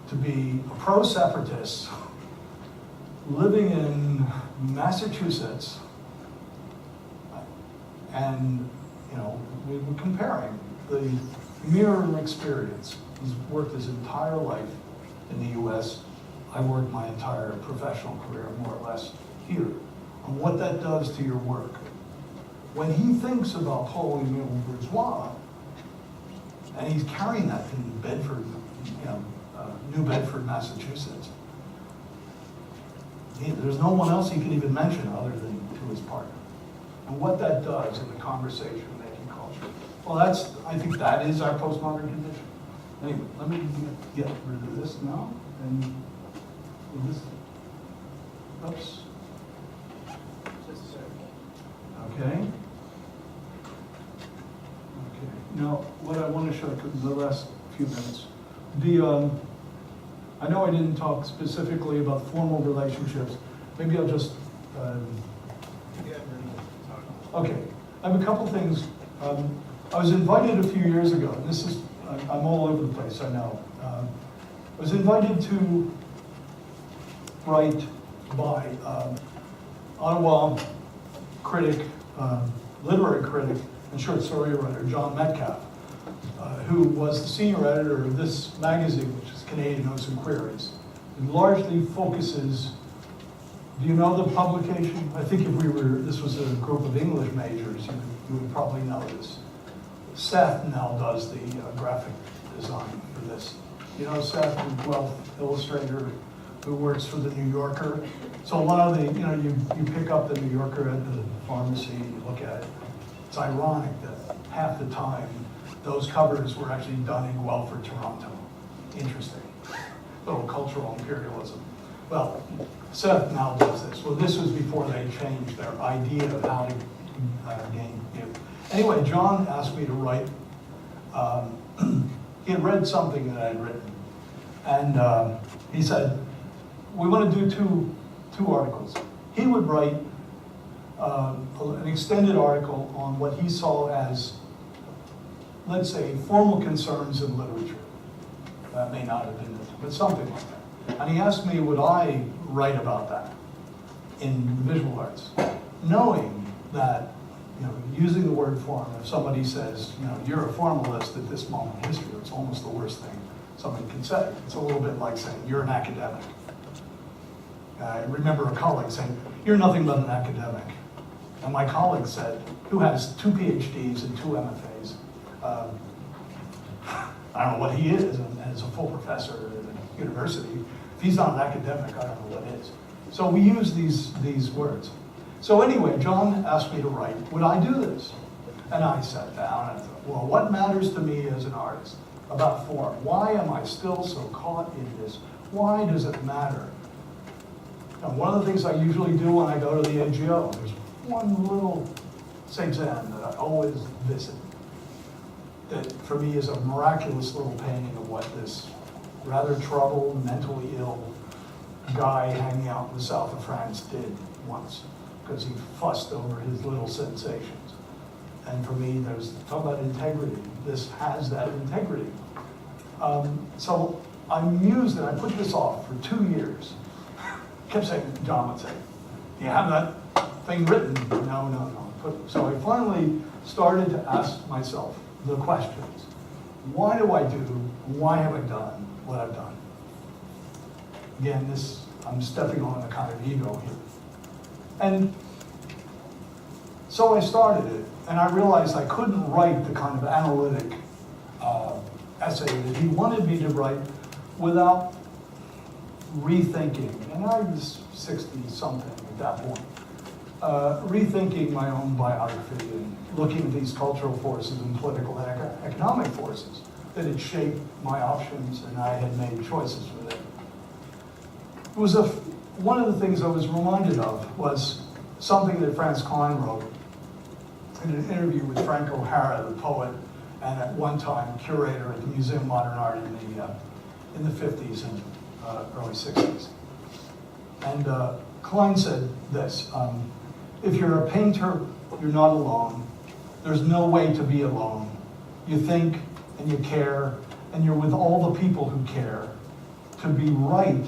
to be a pro-separatist living in Massachusetts, and we were comparing the mirror experience. He's worked his entire life in the US. I worked my entire professional career more or less here, and what that does to your work. When he thinks about Paul Emile Bourgeois, and he's carrying that in Bedford, New Bedford, Massachusetts, there's no one else he can even mention other than to his partner. And what that does in the conversation-making culture. Well, I think that is our postmodern condition. Anyway, let me get rid of this now. And this, oops. Okay. Now, what I want to show you the last few minutes, I know I didn't talk specifically about formal relationships. Maybe I'll just, okay. I have a couple things. I was invited a few years ago, and this is, I'm all over the place, I know. I was invited to write by Ottawa critic, literary critic, and short story writer, John Metcalf, who was the senior editor of this magazine, which is Canadian Notes and Queries. It largely focuses, do you know the publication? I think if this was a group of English majors, you would probably know this. Seth now does the graphic design for this. You know Seth, the Guelph illustrator who works for the New Yorker. So a lot of the, you pick up the New Yorker at the pharmacy, you look at it. It's ironic that half the time those covers were actually done in Guelph or Toronto. Interesting. Little cultural imperialism. Well, Seth now does this. Well, this was before they changed their idea of how to gain it. Anyway, John asked me to write. He had read something that I had written. And he said, we want to do two articles. He would write an extended article on what he saw as, let's say, formal concerns in literature. That may not have been it, but something like that. And he asked me, would I write about that in visual arts? Knowing that, using the word form, if somebody says, you're a formalist at this moment in history, it's almost the worst thing somebody can say. It's a little bit like saying, you're an academic. I remember a colleague saying, you're nothing but an academic. And my colleague said, who has 2 PhDs and 2 MFAs, I don't know what he is, and is a full professor at a university. If he's not an academic, I don't know what is. So we use these words. So anyway, John asked me to write, would I do this? And I sat down and I thought, well, what matters to me as an artist about form? Why am I still so caught in this? Why does it matter? And one of the things I usually do when I go to the AGO, there's one little Cézanne that I always visit, that for me is a miraculous little painting of what this rather troubled, mentally ill guy hanging out in the south of France did once, because he fussed over his little sensations. And for me, there's talk about integrity. This has that integrity. So I'm amused that I put this off for 2 years. Kept saying, John would say, do you have that thing written? No. So I finally started to ask myself the questions. Why do I do, why have I done what I've done? Again, I'm stepping on a kind of ego here. And so I started it, and I realized I couldn't write the kind of analytic essay that he wanted me to write without rethinking, and I was 60-something at that point, rethinking my own biography and looking at these cultural forces and political and economic forces that had shaped my options, and I had made choices with it. It was one of the things I was reminded of was something that Franz Klein wrote in an interview with Frank O'Hara, the poet, and at one time curator at the Museum of Modern Art in the 50s and early 60s. And Klein said this, if you're a painter, you're not alone. There's no way to be alone. You think and you care, and you're with all the people who care. To be right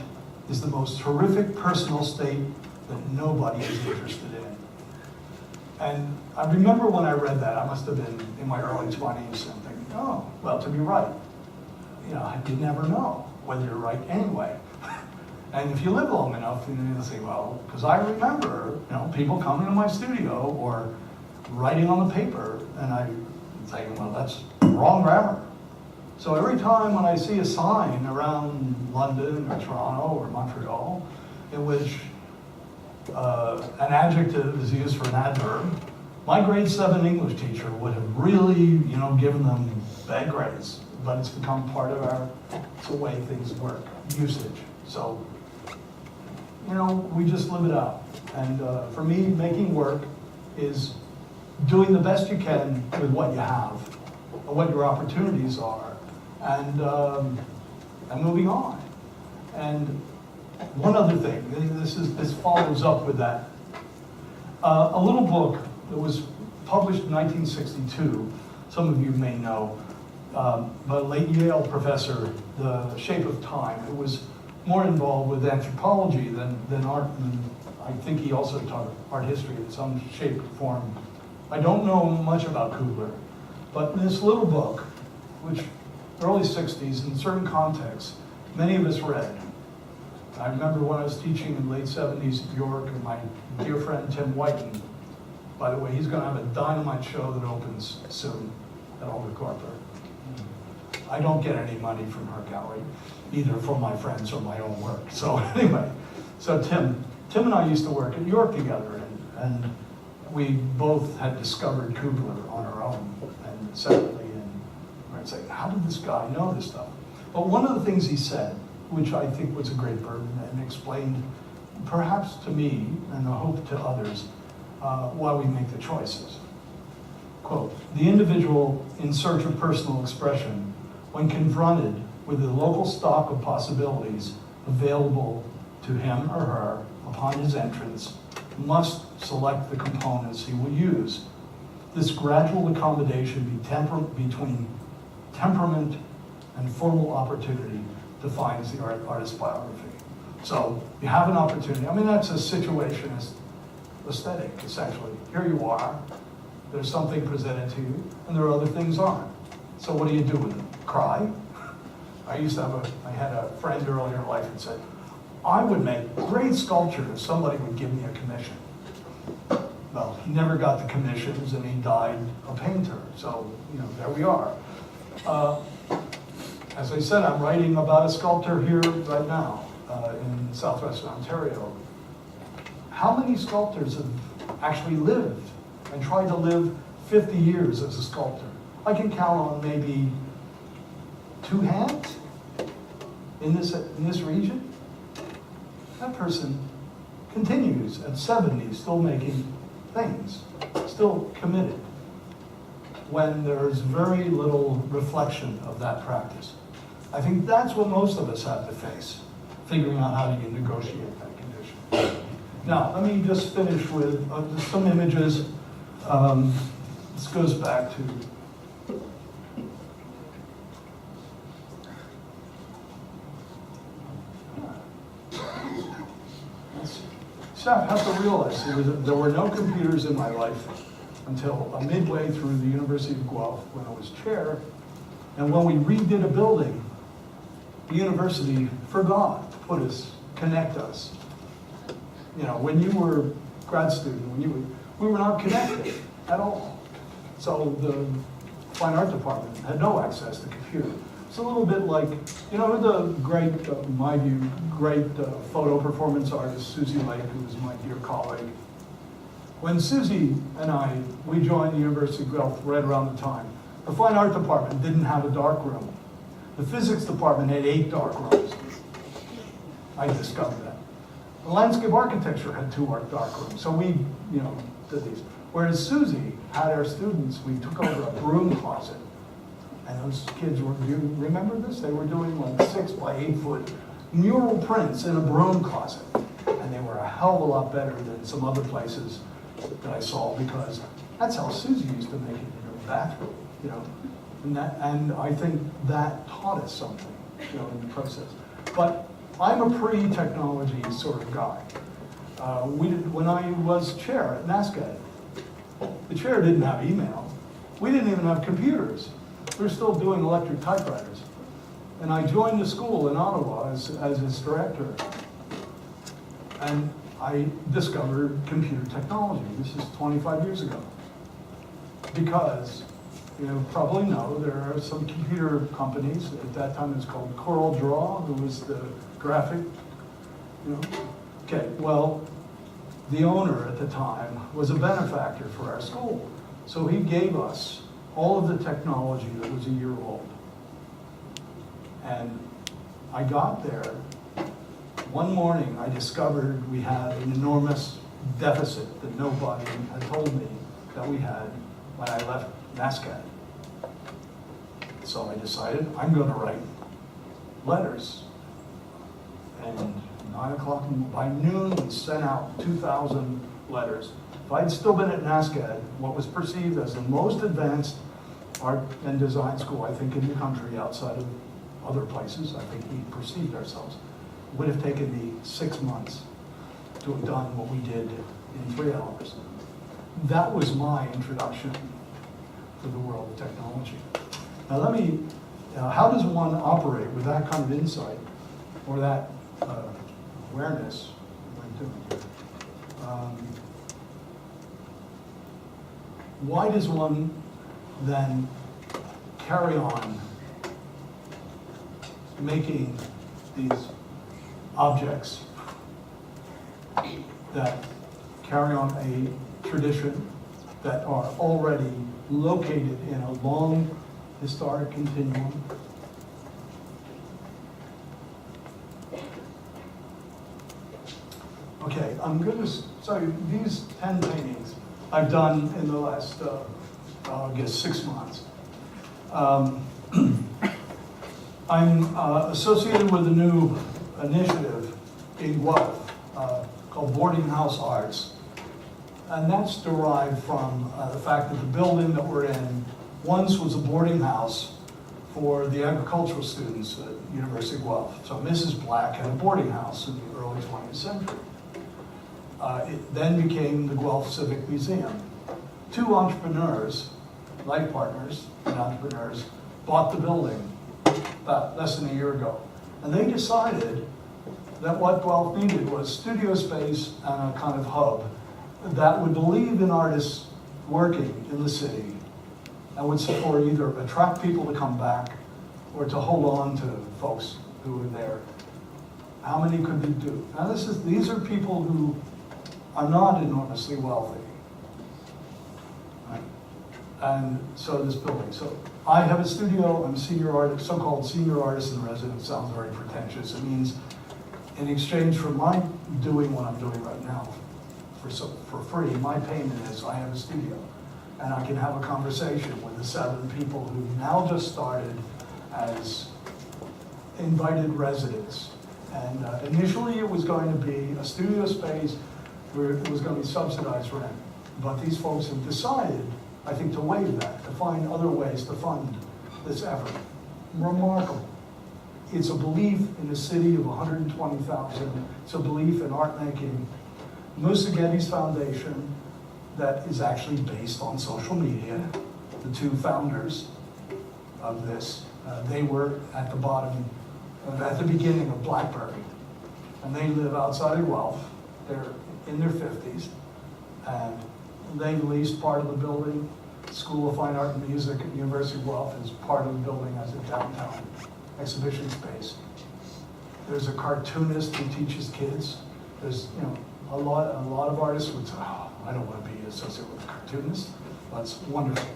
is the most horrific personal state that nobody is interested in. And I remember when I read that, I must have been in my early 20s and thinking, oh, well, to be right. You never know whether you're right anyway. And if you live long enough, you'll say, well, because I remember, people coming to my studio or writing on the paper, and I'm saying, well, that's wrong grammar. So every time when I see a sign around London or Toronto or Montreal in which an adjective is used for an adverb, my grade 7 English teacher would have really, given them bad grades. But it's become part of it's the way things work, usage. So, we just live it out. And for me, making work is doing the best you can with what you have, or what your opportunities are, and moving on. And one other thing, this follows up with that. A little book that was published in 1962, some of you may know, by a late Yale professor, The Shape of Time. It was more involved with anthropology than art, and I think he also taught art history in some shape or form. I don't know much about Kubler, but in this little book, which early 60s, in certain contexts, many of us read. I remember when I was teaching in late 70s at York, and my dear friend Tim Whiten, by the way, he's going to have a dynamite show that opens soon at Olga Korper. I don't get any money from her gallery, either from my friends or my own work. So anyway, so Tim and I used to work at York together, and we both had discovered Kubler on our own and separately, and we'd say, how did this guy know this stuff? But one of the things he said, which I think was a great burden and explained perhaps to me and I hope to others why we make the choices. Quote, the individual in search of personal expression, when confronted with the local stock of possibilities available to him or her upon his entrance, must select the components he will use. This gradual accommodation between temperament and formal opportunity defines the artist's biography. So you have an opportunity. That's a situationist aesthetic, essentially. Here you are. There's something presented to you, and there are other things aren't. So what do you do with it? Cry? I had a friend earlier in life who said, I would make great sculpture if somebody would give me a commission. Well, he never got the commissions and he died a painter. So, there we are. As I said, I'm writing about a sculptor here right now in southwestern Ontario. How many sculptors have actually lived and tried to live 50 years as a sculptor? I can count on maybe 2 hands in this region. That person continues at 70 still making things, still committed, when there's very little reflection of that practice. I think that's what most of us have to face, figuring out how you negotiate that condition. Now, let me just finish with just some images. This goes back to you have to realize there were no computers in my life until midway through the University of Guelph when I was chair. And when we redid a building, the university forgot to connect us. When you were a grad student, we were not connected at all. So the fine art department had no access to computer. It's a little bit like, the great, in my view, great photo performance artist, Susie Lake, who was my dear colleague. When Susie and we joined the University of Guelph right around the time, the fine art department didn't have a dark room. The physics department had 8 dark rooms. I discovered that. The landscape architecture had 2 dark rooms. So we, did these. Whereas Susie had our students, we took over a broom closet. And those kids do you remember this? They were doing like 6 by 8 foot mural prints in a broom closet. And they were a hell of a lot better than some other places that I saw, because that's how Susie used to make it in her bathroom, And I think that taught us something, in the process. But I'm a pre-technology sort of guy. When I was chair at NASCAD, the chair didn't have email. We didn't even have computers. We were still doing electric typewriters. And I joined the school in Ottawa as its director. And I discovered computer technology. This is 25 years ago. Because, probably know, there are some computer companies. At that time it was called Coral Draw, who was the graphic, Okay, well, the owner at the time was a benefactor for our school. So he gave us all of the technology that was a year old. And I got there. One morning I discovered we had an enormous deficit that nobody had told me that we had when I left NASCAD. So I decided I'm going to write letters. And 9 o'clock, by noon, we sent out 2,000 letters. If I'd still been at NASCAD, what was perceived as the most advanced art and design school, I think, in the country, outside of other places, I think we perceived ourselves, it would have taken me 6 months to have done what we did in 3 hours. That was my introduction to the world of technology. Now how does one operate with that kind of insight or that awareness? Why does one then carry on making these objects that carry on a tradition, that are already located in a long historic continuum? Okay, I'm going to show you these 10 paintings I've done in the last, I guess, 6 months. I'm associated with a new initiative in Guelph called Boarding House Arts. And that's derived from the fact that the building that we're in once was a boarding house for the agricultural students at the University of Guelph. So Mrs. Black had a boarding house in the early 20th century. It then became the Guelph Civic Museum. 2 entrepreneurs, life partners and entrepreneurs, bought the building about less than a year ago. And they decided that what Guelph needed was studio space and a kind of hub that would believe in artists working in the city and would support either attract people to come back or to hold on to folks who were there. How many could we do? Now these are people who are not enormously wealthy. Right? And so this building. So I have a studio, I'm a senior artist, so-called senior artist in residence. Sounds very pretentious. It means in exchange for my doing what I'm doing right now for free, my payment is I have a studio. And I can have a conversation with the 7 people who now just started as invited residents. And initially it was going to be a studio space where it was going to be subsidized rent. But these folks have decided, I think, to waive that, to find other ways to fund this effort. Remarkable. It's a belief in a city of 120,000. It's a belief in art making. Musageti's foundation, that is actually based on social media. The 2 founders of this, they were at the bottom, at the beginning of BlackBerry. And they live outside of Guelph. They're in their 50s. And they leased part of the building. School of Fine Art and Music at the University of Guelph is part of the building as a downtown exhibition space. There's a cartoonist who teaches kids. There's, a lot of artists would say, oh, I don't want to be associated with a cartoonist. That's wonderful.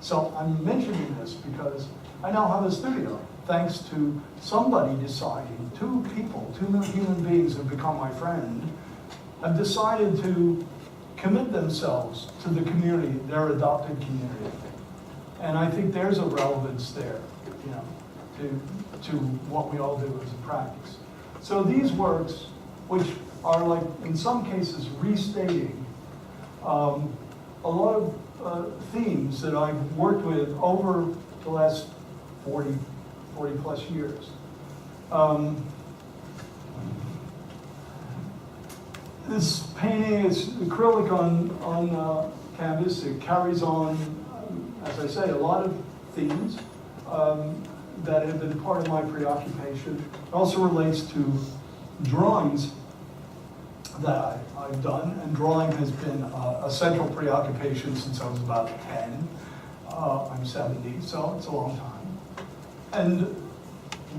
So I'm mentioning this because I now have a studio, thanks to somebody deciding, 2 people, 2 human beings who have become my friend, have decided to commit themselves to the community, their adopted community. And I think there's a relevance there, to what we all do as a practice. So these works, which are like, in some cases, restating a lot of themes that I've worked with over the last 40 plus years. This painting is acrylic on canvas. It carries on, as I say, a lot of themes that have been part of my preoccupation. It also relates to drawings that I've done, and drawing has been a central preoccupation since I was about 10. I'm 70, so it's a long time. And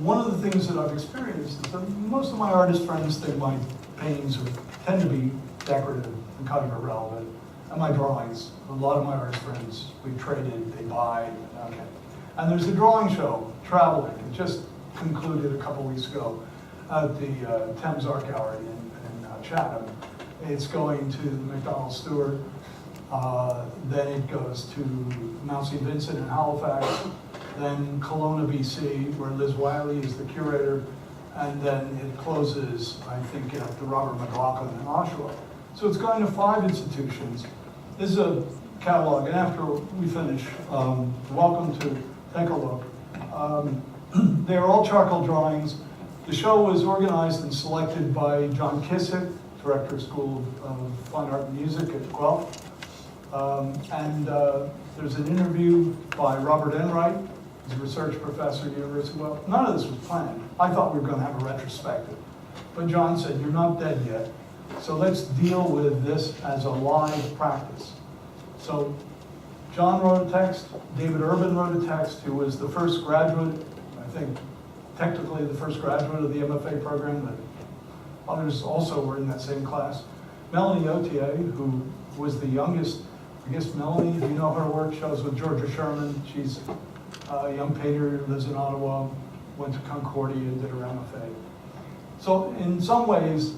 one of the things that I've experienced is that most of my artist friends think my paintings tend to be decorative and kind of irrelevant. And my drawings, a lot of my artist friends, we traded, they buy, okay. And there's a drawing show, traveling. It just concluded a couple weeks ago at the Thames Art Gallery in Chatham. It's going to the MacDonald Stewart, then it goes to Mount St. Vincent in Halifax, then Kelowna, BC, where Liz Wiley is the curator, and then it closes, I think, at the Robert McLaughlin in Oshawa. So it's going to 5 institutions. This is a catalog, and after we finish, welcome to take a look. They're all charcoal drawings. The show was organized and selected by John Kissick, Director of School of Fine Art and Music at Guelph. There's an interview by Robert Enright, who's a research professor at the University of Guelph. None of this was planned. I thought we were going to have a retrospective. But John said, you're not dead yet, so let's deal with this as a live practice. So John wrote a text, David Urban wrote a text, who was the first graduate, I think technically the first graduate of the MFA program, but others also were in that same class. Melanie Otier, who was the youngest, I guess Melanie, if you know her work, shows with Georgia Sherman. She's a young painter, lives in Ottawa, went to Concordia and did her MFA. So in some ways,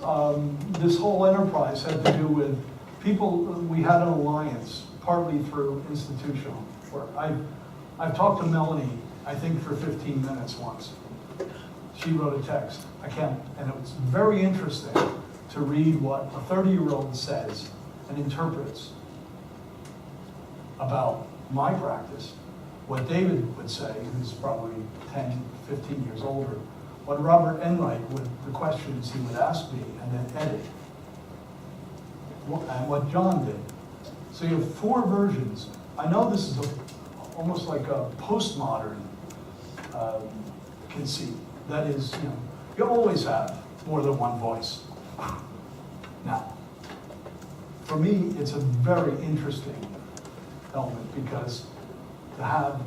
this whole enterprise had to do with people. We had an alliance, partly through institutional work. I've talked to Melanie, I think, for 15 minutes once. She wrote a text. And it was very interesting to read what a 30-year-old says and interprets about my practice, what David would say, who's probably 10, 15 years older, what Robert Enright would, the questions he would ask me and then edit, and what John did. So you have 4 versions. I know this is almost like a postmodern conceit. That is, you always have more than one voice. Now, for me, it's a very interesting element because to have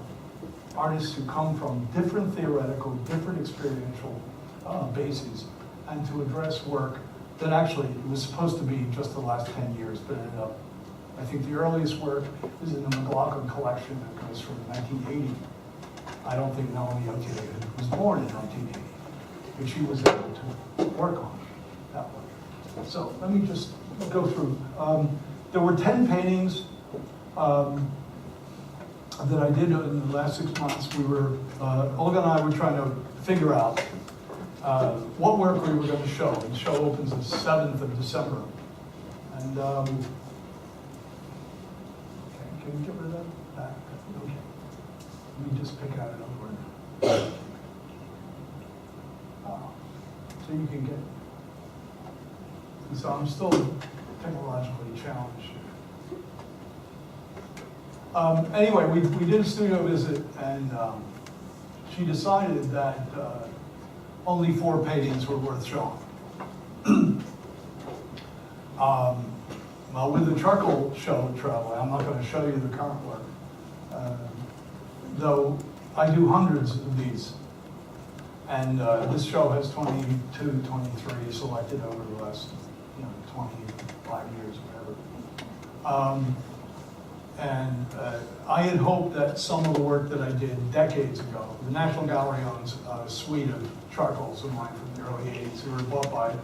artists who come from different theoretical, different experiential bases, and to address work that actually was supposed to be just the last 10 years, but ended up, I think the earliest work is in the McLaughlin collection that goes from 1980. I don't think Melanie Otier was born in 1980, but she was able to work on that work. So let me just go through. There were 10 paintings that I did in the last 6 months. We were, Olga and I were trying to figure out what work we were going to show. The show opens the 7th of December. And, okay, can we get rid of that? Okay. Let me just pick out another word. So you can get, so I'm still technologically challenged here. Anyway, we did a studio visit, and she decided that only 4 paintings were worth showing. Well, with the charcoal show travel, I'm not going to show you the current work, though I do hundreds of these. And this show has 22, 23 selected over the last 25 years or whatever. And I had hoped that some of the work that I did decades ago, the National Gallery owns a suite of charcoals of mine from the early 80s who were bought by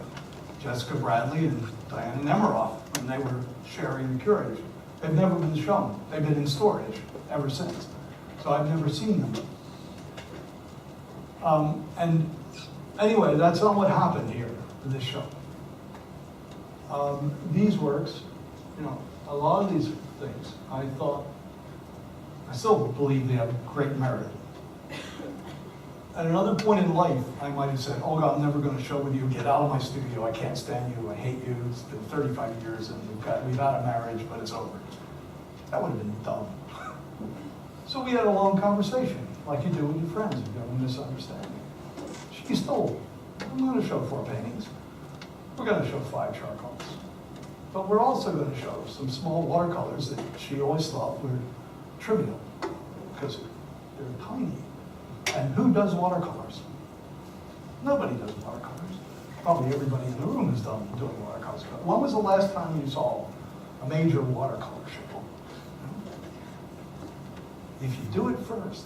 Jessica Bradley and Diana Nemiroff when they were sharing the curation. They've never been shown. They've been in storage ever since. So I've never seen them. And anyway, that's not what happened here in this show. These works, a lot of these things, I still believe they have great merit. At another point in life, I might have said, Olga, I'm never going to show with you. Get out of my studio. I can't stand you. I hate you. It's been 35 years, and we've had a marriage, but it's over. That would have been dumb. So we had a long conversation, like you do with your friends if you have a misunderstanding. She's told, I'm going to show 4 paintings. We're going to show 5 charcoals. But we're also going to show some small watercolors that she always thought were trivial because they're tiny. And who does watercolors? Nobody does watercolors. Probably everybody in the room is doing watercolors. But when was the last time you saw a major watercolor show? If you do it first.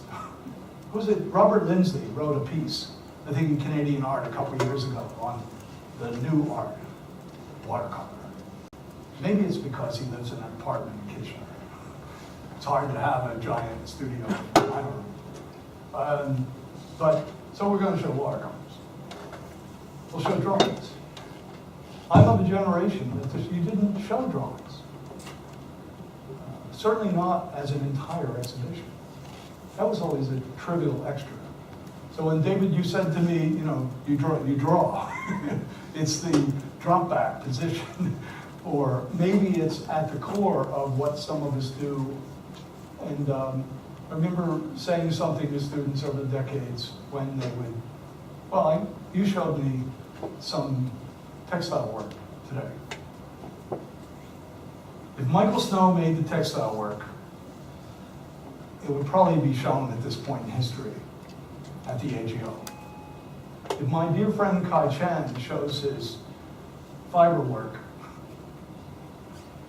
Who's it? Robert Lindsay wrote a piece, I think in Canadian Art a couple of years ago, on the new art, watercolor. Maybe it's because he lives in an apartment in Kitchener. It's hard to have a giant studio. I don't know. So we're going to show watercolors. We'll show drawings. I'm of a generation that you didn't show drawings. Certainly not as an entire exhibition. That was always a trivial extra. So when David, you said to me, you draw. It's the drop back position. Or maybe it's at the core of what some of us do. And I remember saying something to students over the decades when they would, you showed me some textile work today. If Michael Snow made the textile work, it would probably be shown at this point in history at the AGO. If my dear friend Kai Chan shows his fiber work,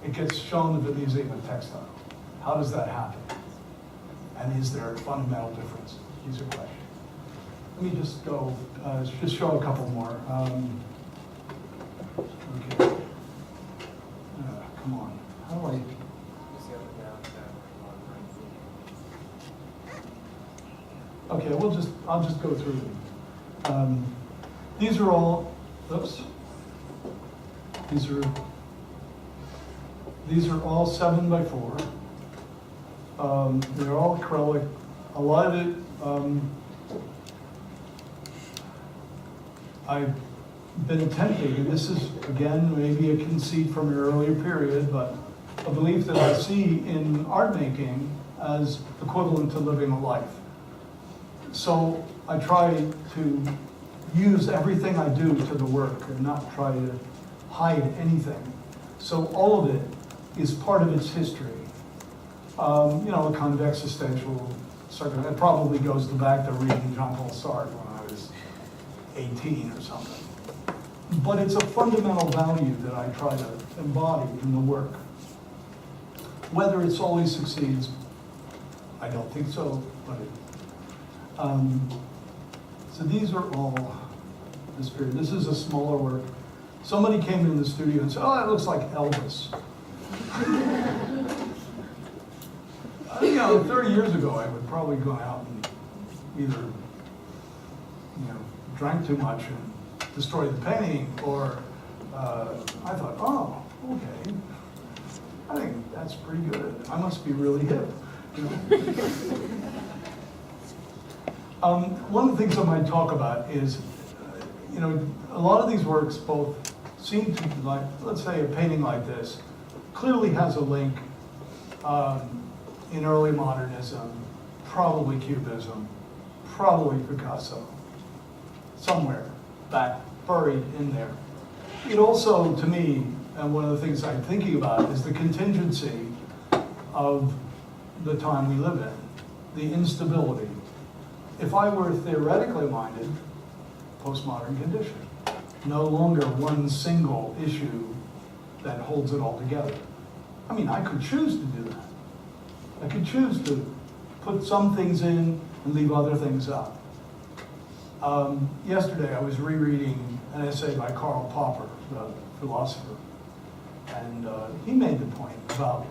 it gets shown at the Museum of Textile. How does that happen? And is there a fundamental difference? These are questions. Let me just go, just show a couple more. Okay. Come on. How do I? Okay, I'll just go through them. These are all, oops. These are all 7x4. They're all acrylic. A lot of it, I've been attempting, and this is, again, maybe a conceit from an earlier period, but a belief that I see in art making as equivalent to living a life. So I try to use everything I do to the work and not try to hide anything. So all of it is part of its history. A kind of existential circle. It probably goes back to reading Jean-Paul Sartre when I was 18 or something. But it's a fundamental value that I try to embody in the work. Whether it always succeeds, I don't think so, but so these are all this period. This is a smaller work. Somebody came in the studio and said, "Oh, that looks like Elvis." 30 years ago, I would probably go out and either, drank too much and destroy the painting, or I thought, oh, okay, I think that's pretty good. I must be really hip. One of the things I might talk about is, a lot of these works both seem to, like, let's say a painting like this, clearly has a link in early modernism, probably Cubism, probably Picasso, somewhere back buried in there. It also, to me, and one of the things I'm thinking about is the contingency of the time we live in, the instability. If I were theoretically minded, postmodern condition, no longer one single issue that holds it all together. I mean, I could choose to do that. I could choose to put some things in and leave other things out. Yesterday I was rereading an essay by Karl Popper, the philosopher, and he made the point about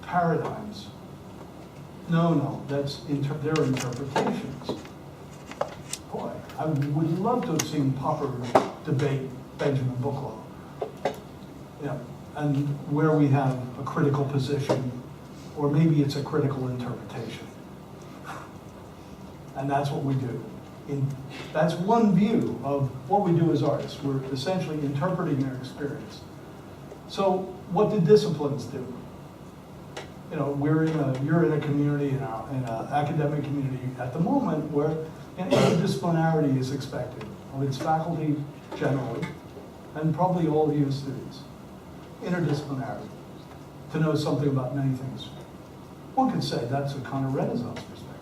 paradigms. No, that's their interpretations. Boy, I would love to have seen Popper debate Benjamin Buchloh. And where we have a critical position, or maybe it's a critical interpretation. And that's what we do. That's one view of what we do as artists. We're essentially interpreting their experience. So what do disciplines do? You're in a community, in an academic community at the moment where interdisciplinarity is expected of its faculty generally, and probably all of you students. Interdisciplinarity, to know something about many things. One could say that's a kind of Renaissance perspective.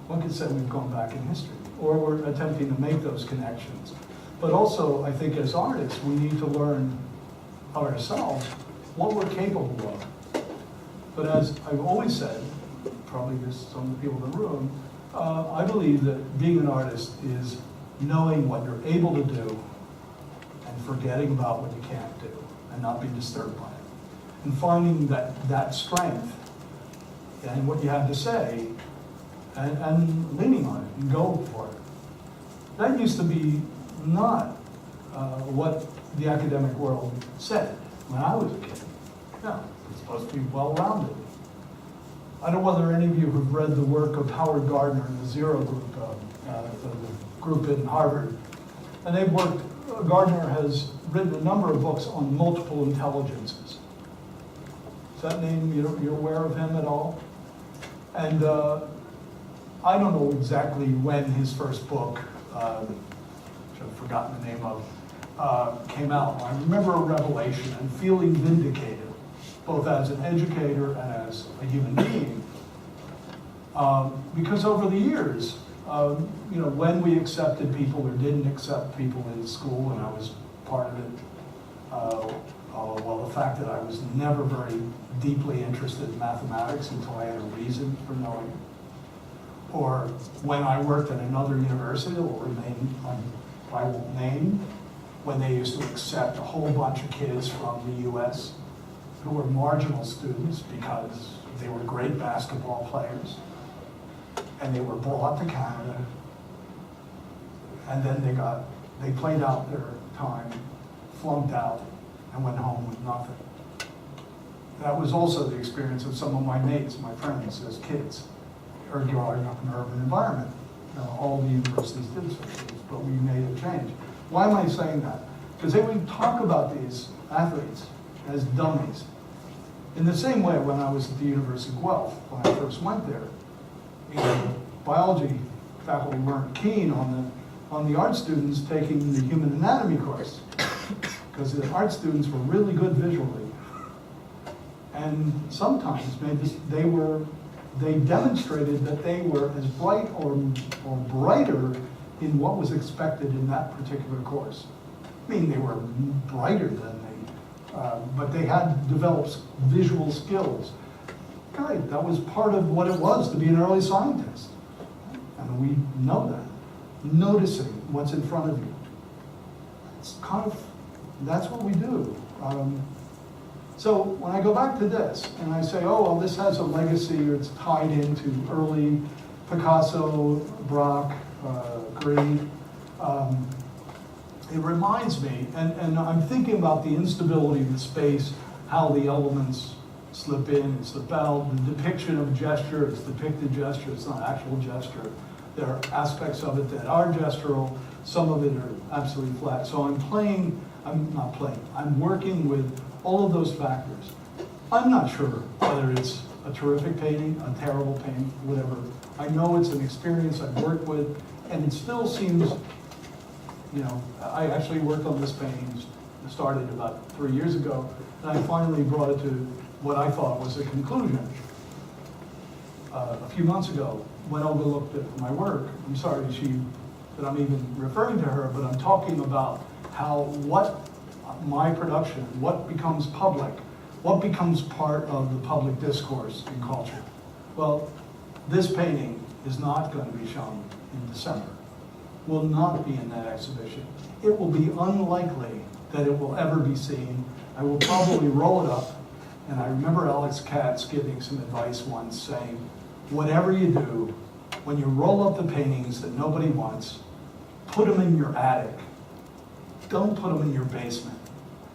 One could say we've gone back in history, or we're attempting to make those connections. But also, I think as artists, we need to learn of ourselves what we're capable of. But as I've always said, probably just some of the people in the room, I believe that being an artist is knowing what you're able to do and forgetting about what you can't do and not being disturbed by it. And finding that strength and what you have to say and leaning on it and go for it. That used to be not what the academic world said when I was a kid. No, it's supposed to be well-rounded. I don't know whether any of you have read the work of Howard Gardner and the Zero Group, the group in Harvard. And they've worked, Gardner has written a number of books on multiple intelligences. Is that name, you're aware of him at all? And I don't know exactly when his first book, which I've forgotten the name of, came out. I remember a revelation and feeling vindicated, both as an educator and as a human being. Because over the years, when we accepted people or didn't accept people in school, and I was part of it, the fact that I was never very deeply interested in mathematics until I had a reason for knowing it. Or when I worked at another university that will remain, I won't name, when they used to accept a whole bunch of kids from the US who were marginal students because they were great basketball players, and they were brought to Canada, and then they played out their time, flunked out, and went home with nothing. That was also the experience of some of my mates, my friends as kids, or growing up in an urban environment. All the universities did such things, but we made a change. Why am I saying that? Because they would talk about these athletes as dummies. In the same way, when I was at the University of Guelph, when I first went there, biology faculty weren't keen on the art students taking the human anatomy course, because the art students were really good visually. And sometimes maybe they demonstrated that they were as bright or brighter in what was expected in that particular course. I mean, they were brighter than but they had developed visual skills. Right, that was part of what it was to be an early scientist. And we know that. Noticing what's in front of you. It's kind of, that's what we do. So when I go back to this and I say, oh, well, this has a legacy, or it's tied into early Picasso, Braque, Green, it reminds me, and I'm thinking about the instability of the space, how the elements slip in and slip out, the depiction of gesture, it's depicted gesture, it's not actual gesture. There are aspects of it that are gestural, some of it are absolutely flat. So I'm working with all of those factors. I'm not sure whether it's a terrific painting, a terrible painting, whatever. I know it's an experience I've worked with, and it still seems, you know, I actually worked on this painting, started about 3 years ago, and I finally brought it to what I thought was a conclusion. A few months ago, when Olga looked at my work, I'm sorry that I'm even referring to her, but I'm talking about what my production, what becomes public, what becomes part of the public discourse in culture. Well, this painting is not going to be shown in December, will not be in that exhibition. It will be unlikely that it will ever be seen. I will probably roll it up, and I remember Alex Katz giving some advice once saying, whatever you do, when you roll up the paintings that nobody wants, put them in your attic. Don't put them in your basement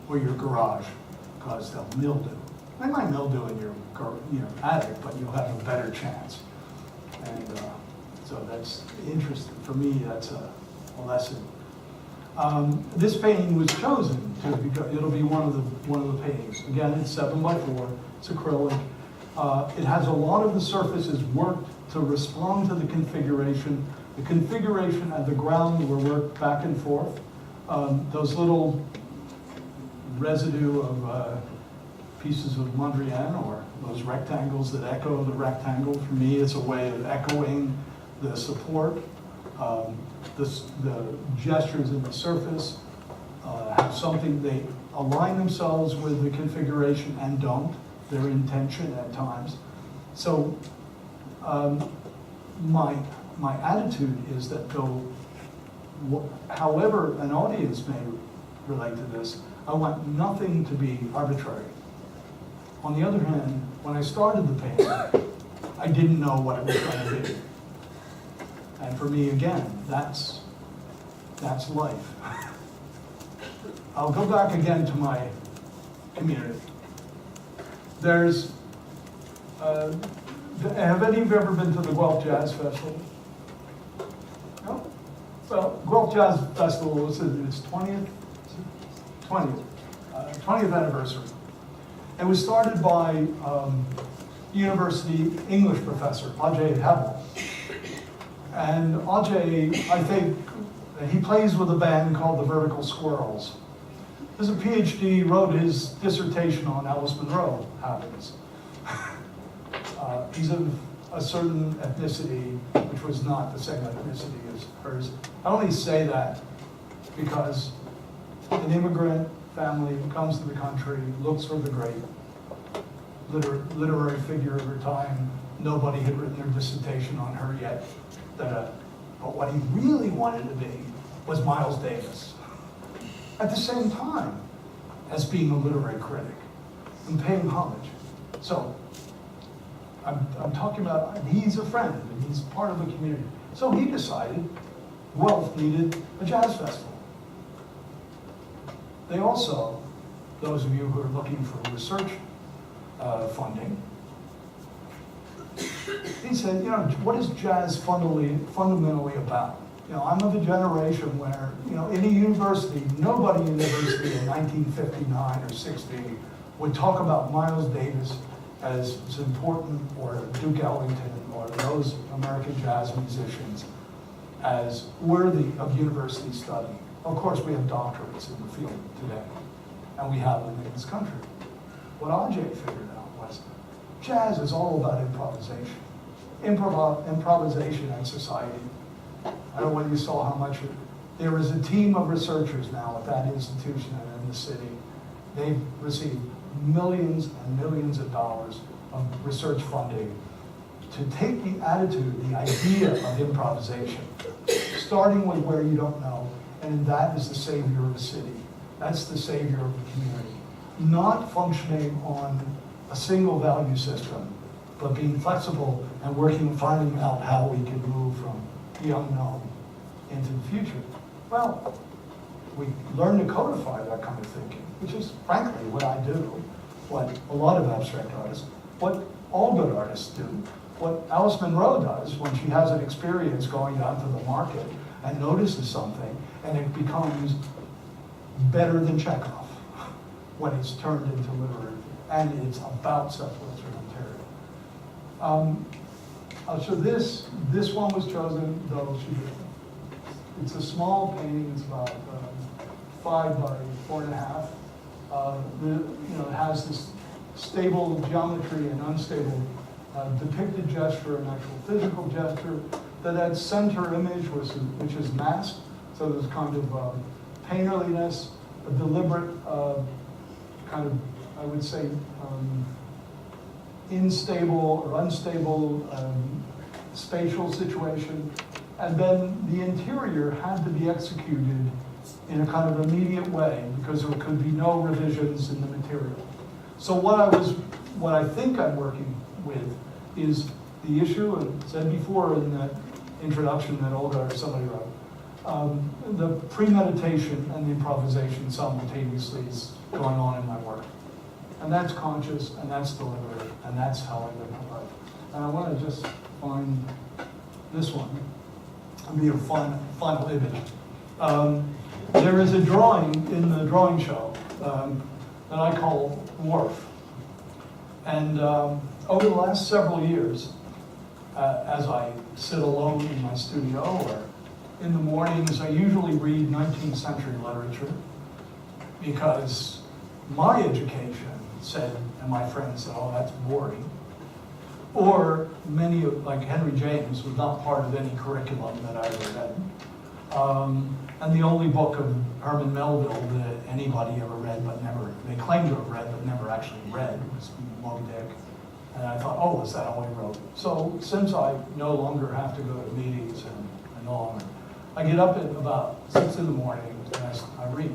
or your garage, because they'll mildew. They might mildew in your attic, but you'll have a better chance. And so that's interesting. For me, that's a lesson. This painting was chosen because it'll be one of the paintings. Again, it's 7x4. It's acrylic. It has a lot of the surfaces worked to respond to the configuration. The configuration and the ground were worked back and forth. Those little residue of pieces of Mondrian, or those rectangles that echo the rectangle, for me, it's a way of echoing the support. The gestures in the surface have something, they align themselves with the configuration and don't. They're in tension at times. So my attitude is that however an audience may relate to this, I want nothing to be arbitrary. On the other hand, when I started the painting, I didn't know what it was going to be. And for me, again, that's life. I'll go back again to my community. There's, have any of you ever been to the Guelph Jazz Festival? No? Well, Guelph Jazz Festival was its 20th anniversary. It was started by university English professor, Ajay Hebel. And Ajay, I think, he plays with a band called the Vertical Squirrels. As a PhD, wrote his dissertation on Alice Munro happens. He's of a certain ethnicity, which was not the same ethnicity as hers. I only say that because an immigrant family comes to the country, looks for the great literary figure of her time. Nobody had written their dissertation on her yet. But what he really wanted to be was Miles Davis. At the same time as being a literary critic and paying homage. So I'm talking about, he's a friend and he's part of the community. So he decided Guelph needed a jazz festival. They also, those of you who are looking for research funding, he said, you know, what is jazz fundamentally about? You know, I'm of a generation where, you know, in a university, nobody in university in 1959 or 60 would talk about Miles Davis as important, or Duke Ellington, or those American jazz musicians. as worthy of university study. Of course, we have doctorates in the field today, and we have them in this country. What Ajay figured out was jazz is all about improvisation. Improvisation and society. I don't know whether you saw how much there is a team of researchers now at that institution and in the city. They've received millions and millions of dollars of research funding to take the attitude, the idea of improvisation, starting with where you don't know, and that is the savior of a city. That's the savior of the community. Not functioning on a single value system, but being flexible and working, finding out how we can move from the unknown into the future. Well, we learn to codify that kind of thinking, which is frankly what I do, what a lot of abstract artists, what all good artists do, what Alice Munro does when she has an experience going down to the market and notices something, and it becomes better than Chekhov when it's turned into literature, and it's about self-literature Ontario. So this one was chosen, though it's a small painting. It's about 5 by 4.5. It has this stable geometry and unstable depicted gesture and actual physical gesture. That center image, which is masked, so there's kind of painterliness, a deliberate kind of, I would say, unstable spatial situation. And then the interior had to be executed in a kind of immediate way because there could be no revisions in the material. So what I think I'm working with is the issue, and said before in that introduction that Olga or somebody wrote, the premeditation and the improvisation simultaneously is going on in my work. And that's conscious, and that's deliberate, and that's how I live my life. And I want to just find this one. It'll be a final image. There is a drawing in the drawing show that I call Wharf. And over the last several years, as I sit alone in my studio or in the mornings, I usually read 19th century literature because my education said, and my friends said, oh, that's boring. Or many of, like Henry James, was not part of any curriculum that I ever read. And the only book of Herman Melville that anybody ever read but never, they claimed to have read but never actually read, was Moby Dick. And I thought, oh, is that all he wrote? So since I no longer have to go to meetings and no longer, I get up at about 6 in the morning and I read.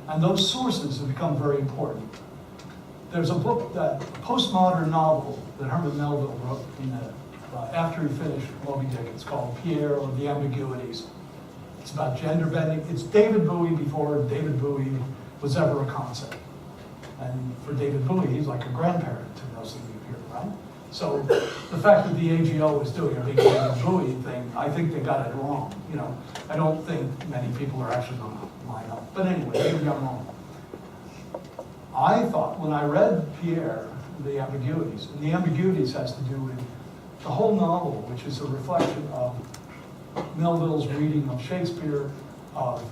And those sources have become very important. There's a book, that postmodern novel that Herman Melville wrote after he finished Moby Dick. It's called Pierre or the Ambiguities. It's about gender bending. It's David Bowie before David Bowie was ever a concept. And for David Bowie, he's like a grandparent to most of you here, right? So the fact that the AGO is doing a big David Bowie thing, I think they got it wrong. I don't think many people are actually going to line up. But anyway, maybe I'm wrong. I thought when I read Pierre, the Ambiguities, and the Ambiguities has to do with the whole novel, which is a reflection of Melville's reading of Shakespeare, of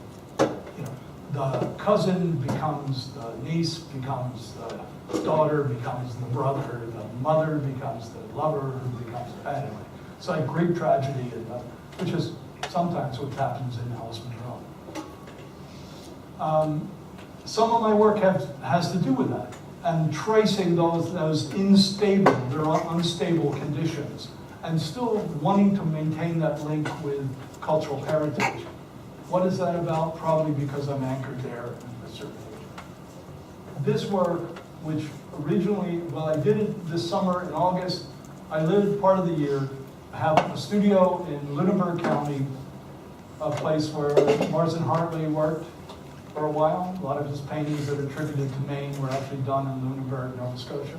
the cousin becomes the niece, becomes the daughter, becomes the brother, the mother becomes the lover, who becomes anyway. It's like Greek tragedy, which is sometimes what happens in Alice Munro. Some of my work has to do with that, and tracing those unstable conditions, and still wanting to maintain that link with cultural heritage. What is that about? Probably because I'm anchored there at a certain age. This work, which originally, I did it this summer in August. I lived part of the year. I have a studio in Lunenburg County, a place where Marsden Hartley worked for a while. A lot of his paintings that are attributed to Maine were actually done in Lunenburg, Nova Scotia.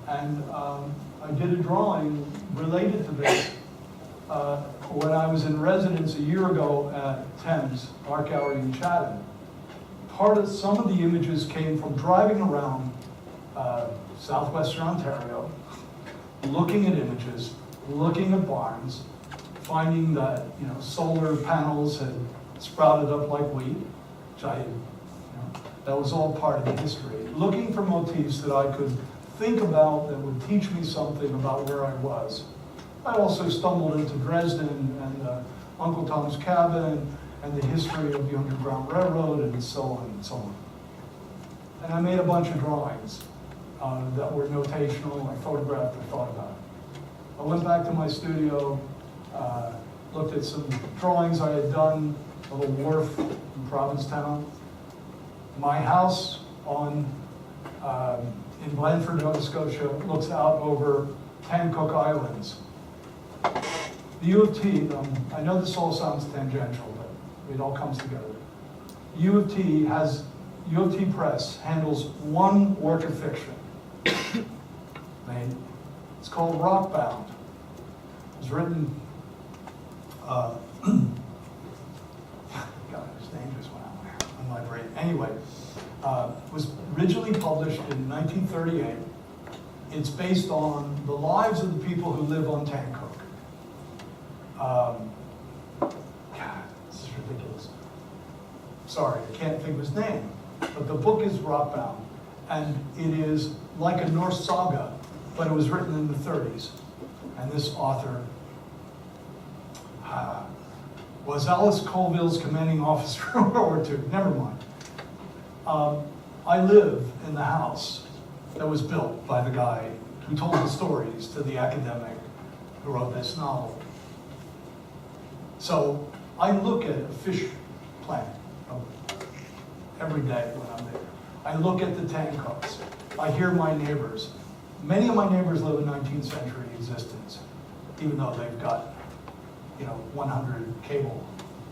And I did a drawing related to this when I was in residence a year ago at Thames Art Gallery in Chatham. Some of the images came from driving around southwestern Ontario, looking at images, looking at barns, finding that, solar panels had sprouted up like wheat, which that was all part of the history. Looking for motifs that I could think about that would teach me something about where I was. I also stumbled into Dresden and Uncle Tom's Cabin and the history of the Underground Railroad and so on and so on. And I made a bunch of drawings that were notational. I photographed, I thought about it. I went back to my studio, looked at some drawings I had done of a wharf in Provincetown. My house in Blandford, Nova Scotia, looks out over 10 Cook Islands. The U of T, I know this all sounds tangential, but it all comes together. U of T Press handles one work of fiction. It's called Rockbound. It was written, God, it's dangerous when I'm on my brain. Anyway, it was originally published in 1938. It's based on the lives of the people who live on Tancook. God, this is ridiculous. Sorry, I can't think of his name. But the book is Rockbound, and it is like a Norse saga, but it was written in the 30s. And this author was Alice Colville's commanding officer in World War II. Never mind. I live in the house that was built by the guy who told the stories to the academic who wrote this novel. So I look at a fish plant every day when I'm there. I look at the Tancooks. I hear my neighbors. Many of my neighbors live in 19th century existence, even though they've got 100 cable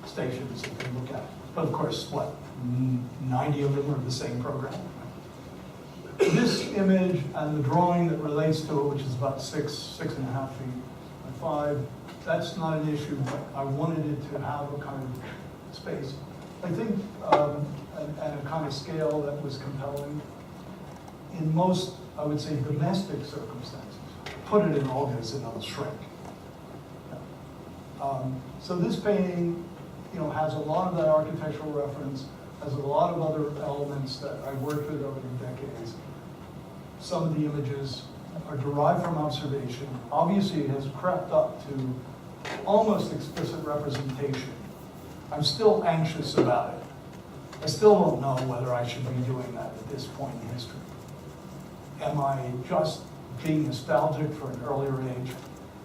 stations that they look at. But of course, 90 of them are the same program. This image and the drawing that relates to it, which is about 6.5 feet by 5, that's not an issue, but I wanted it to have a kind of space. I think, and a kind of scale that was compelling. In most, I would say, domestic circumstances, put it in Olga's and it'll shrink. So this painting, has a lot of that architectural reference, has a lot of other elements that I worked with over the decades. Some of the images are derived from observation. Obviously, it has crept up to almost explicit representation. I'm still anxious about it. I still don't know whether I should be doing that at this point in history. Am I just being nostalgic for an earlier age?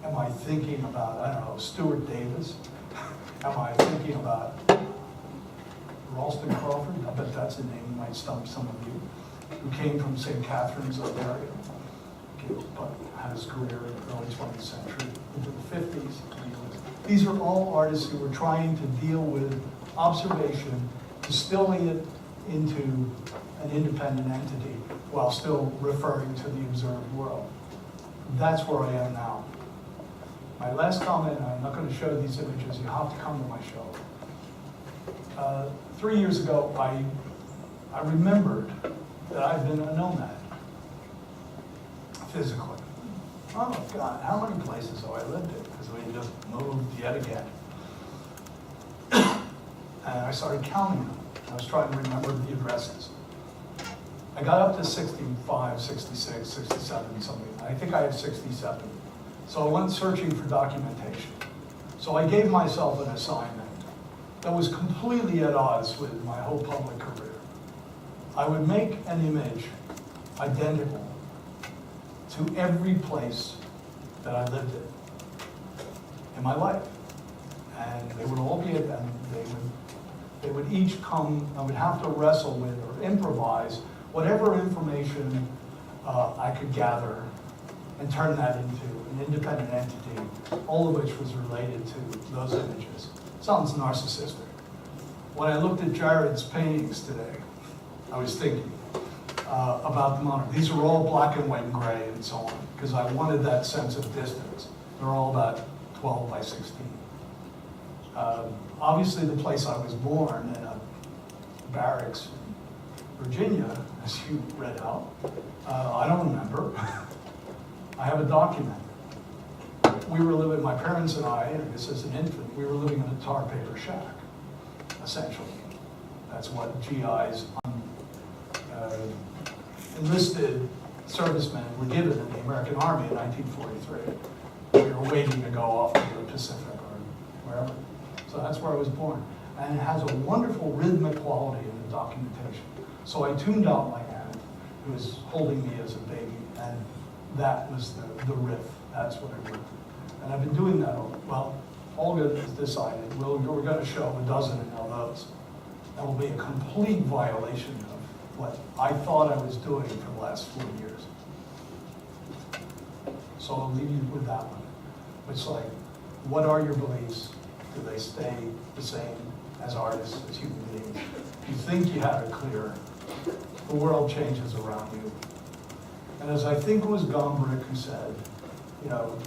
Am I thinking about, Stuart Davis? Am I thinking about Ralston Crawford? I bet that's a name that might stump some of you, who came from St. Catharines, Ontario, but had his career in the early 20th century into the 50s. These are all artists who were trying to deal with observation, distilling it into an independent entity while still referring to the observed world. That's where I am now. My last comment, I'm not going to show these images, you have to come to my show. 3 years ago, I remembered that I've been a nomad, physically. Oh God, how many places have I lived in? Because we just moved yet again. And I started counting them. I was trying to remember the addresses. I got up to 65, 66, 67, something. I think I had 67. So I went searching for documentation. So I gave myself an assignment that was completely at odds with my whole public career. I would make an image identical to every place that I lived in my life. And they would all be, and they would each come, I would have to wrestle with or improvise whatever information I could gather and turn that into an independent entity, all of which was related to those images. Sounds narcissistic. When I looked at Jared's paintings today, I was thinking about the monarch. These are all black and white and gray and so on, because I wanted that sense of distance. They're all about 12 by 16. Obviously, the place I was born in a barracks in Virginia, as you read out, I don't remember. I have a document. we were living, my parents and I guess as an infant, we were living in a tar paper shack, essentially. That's what GIs, enlisted servicemen were given in the American Army in 1943. We were waiting to go off to the Pacific or wherever. So that's where I was born. And it has a wonderful rhythmic quality in the documentation. So I tuned out my aunt, who was holding me as a baby, and that was the riff. That's what I worked with. And I've been doing that, well, Olga has decided we're going to show a dozen of those. That will be a complete violation of what I thought I was doing for the last 4 years. So I'll leave you with that one. It's like, what are your beliefs? Do they stay the same as artists, as human beings? You think you have it clear, the world changes around you. And as I think it was Gombrich who said, you know,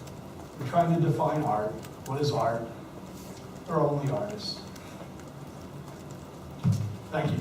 we're trying to define art. What is art? We're only artists. Thank you.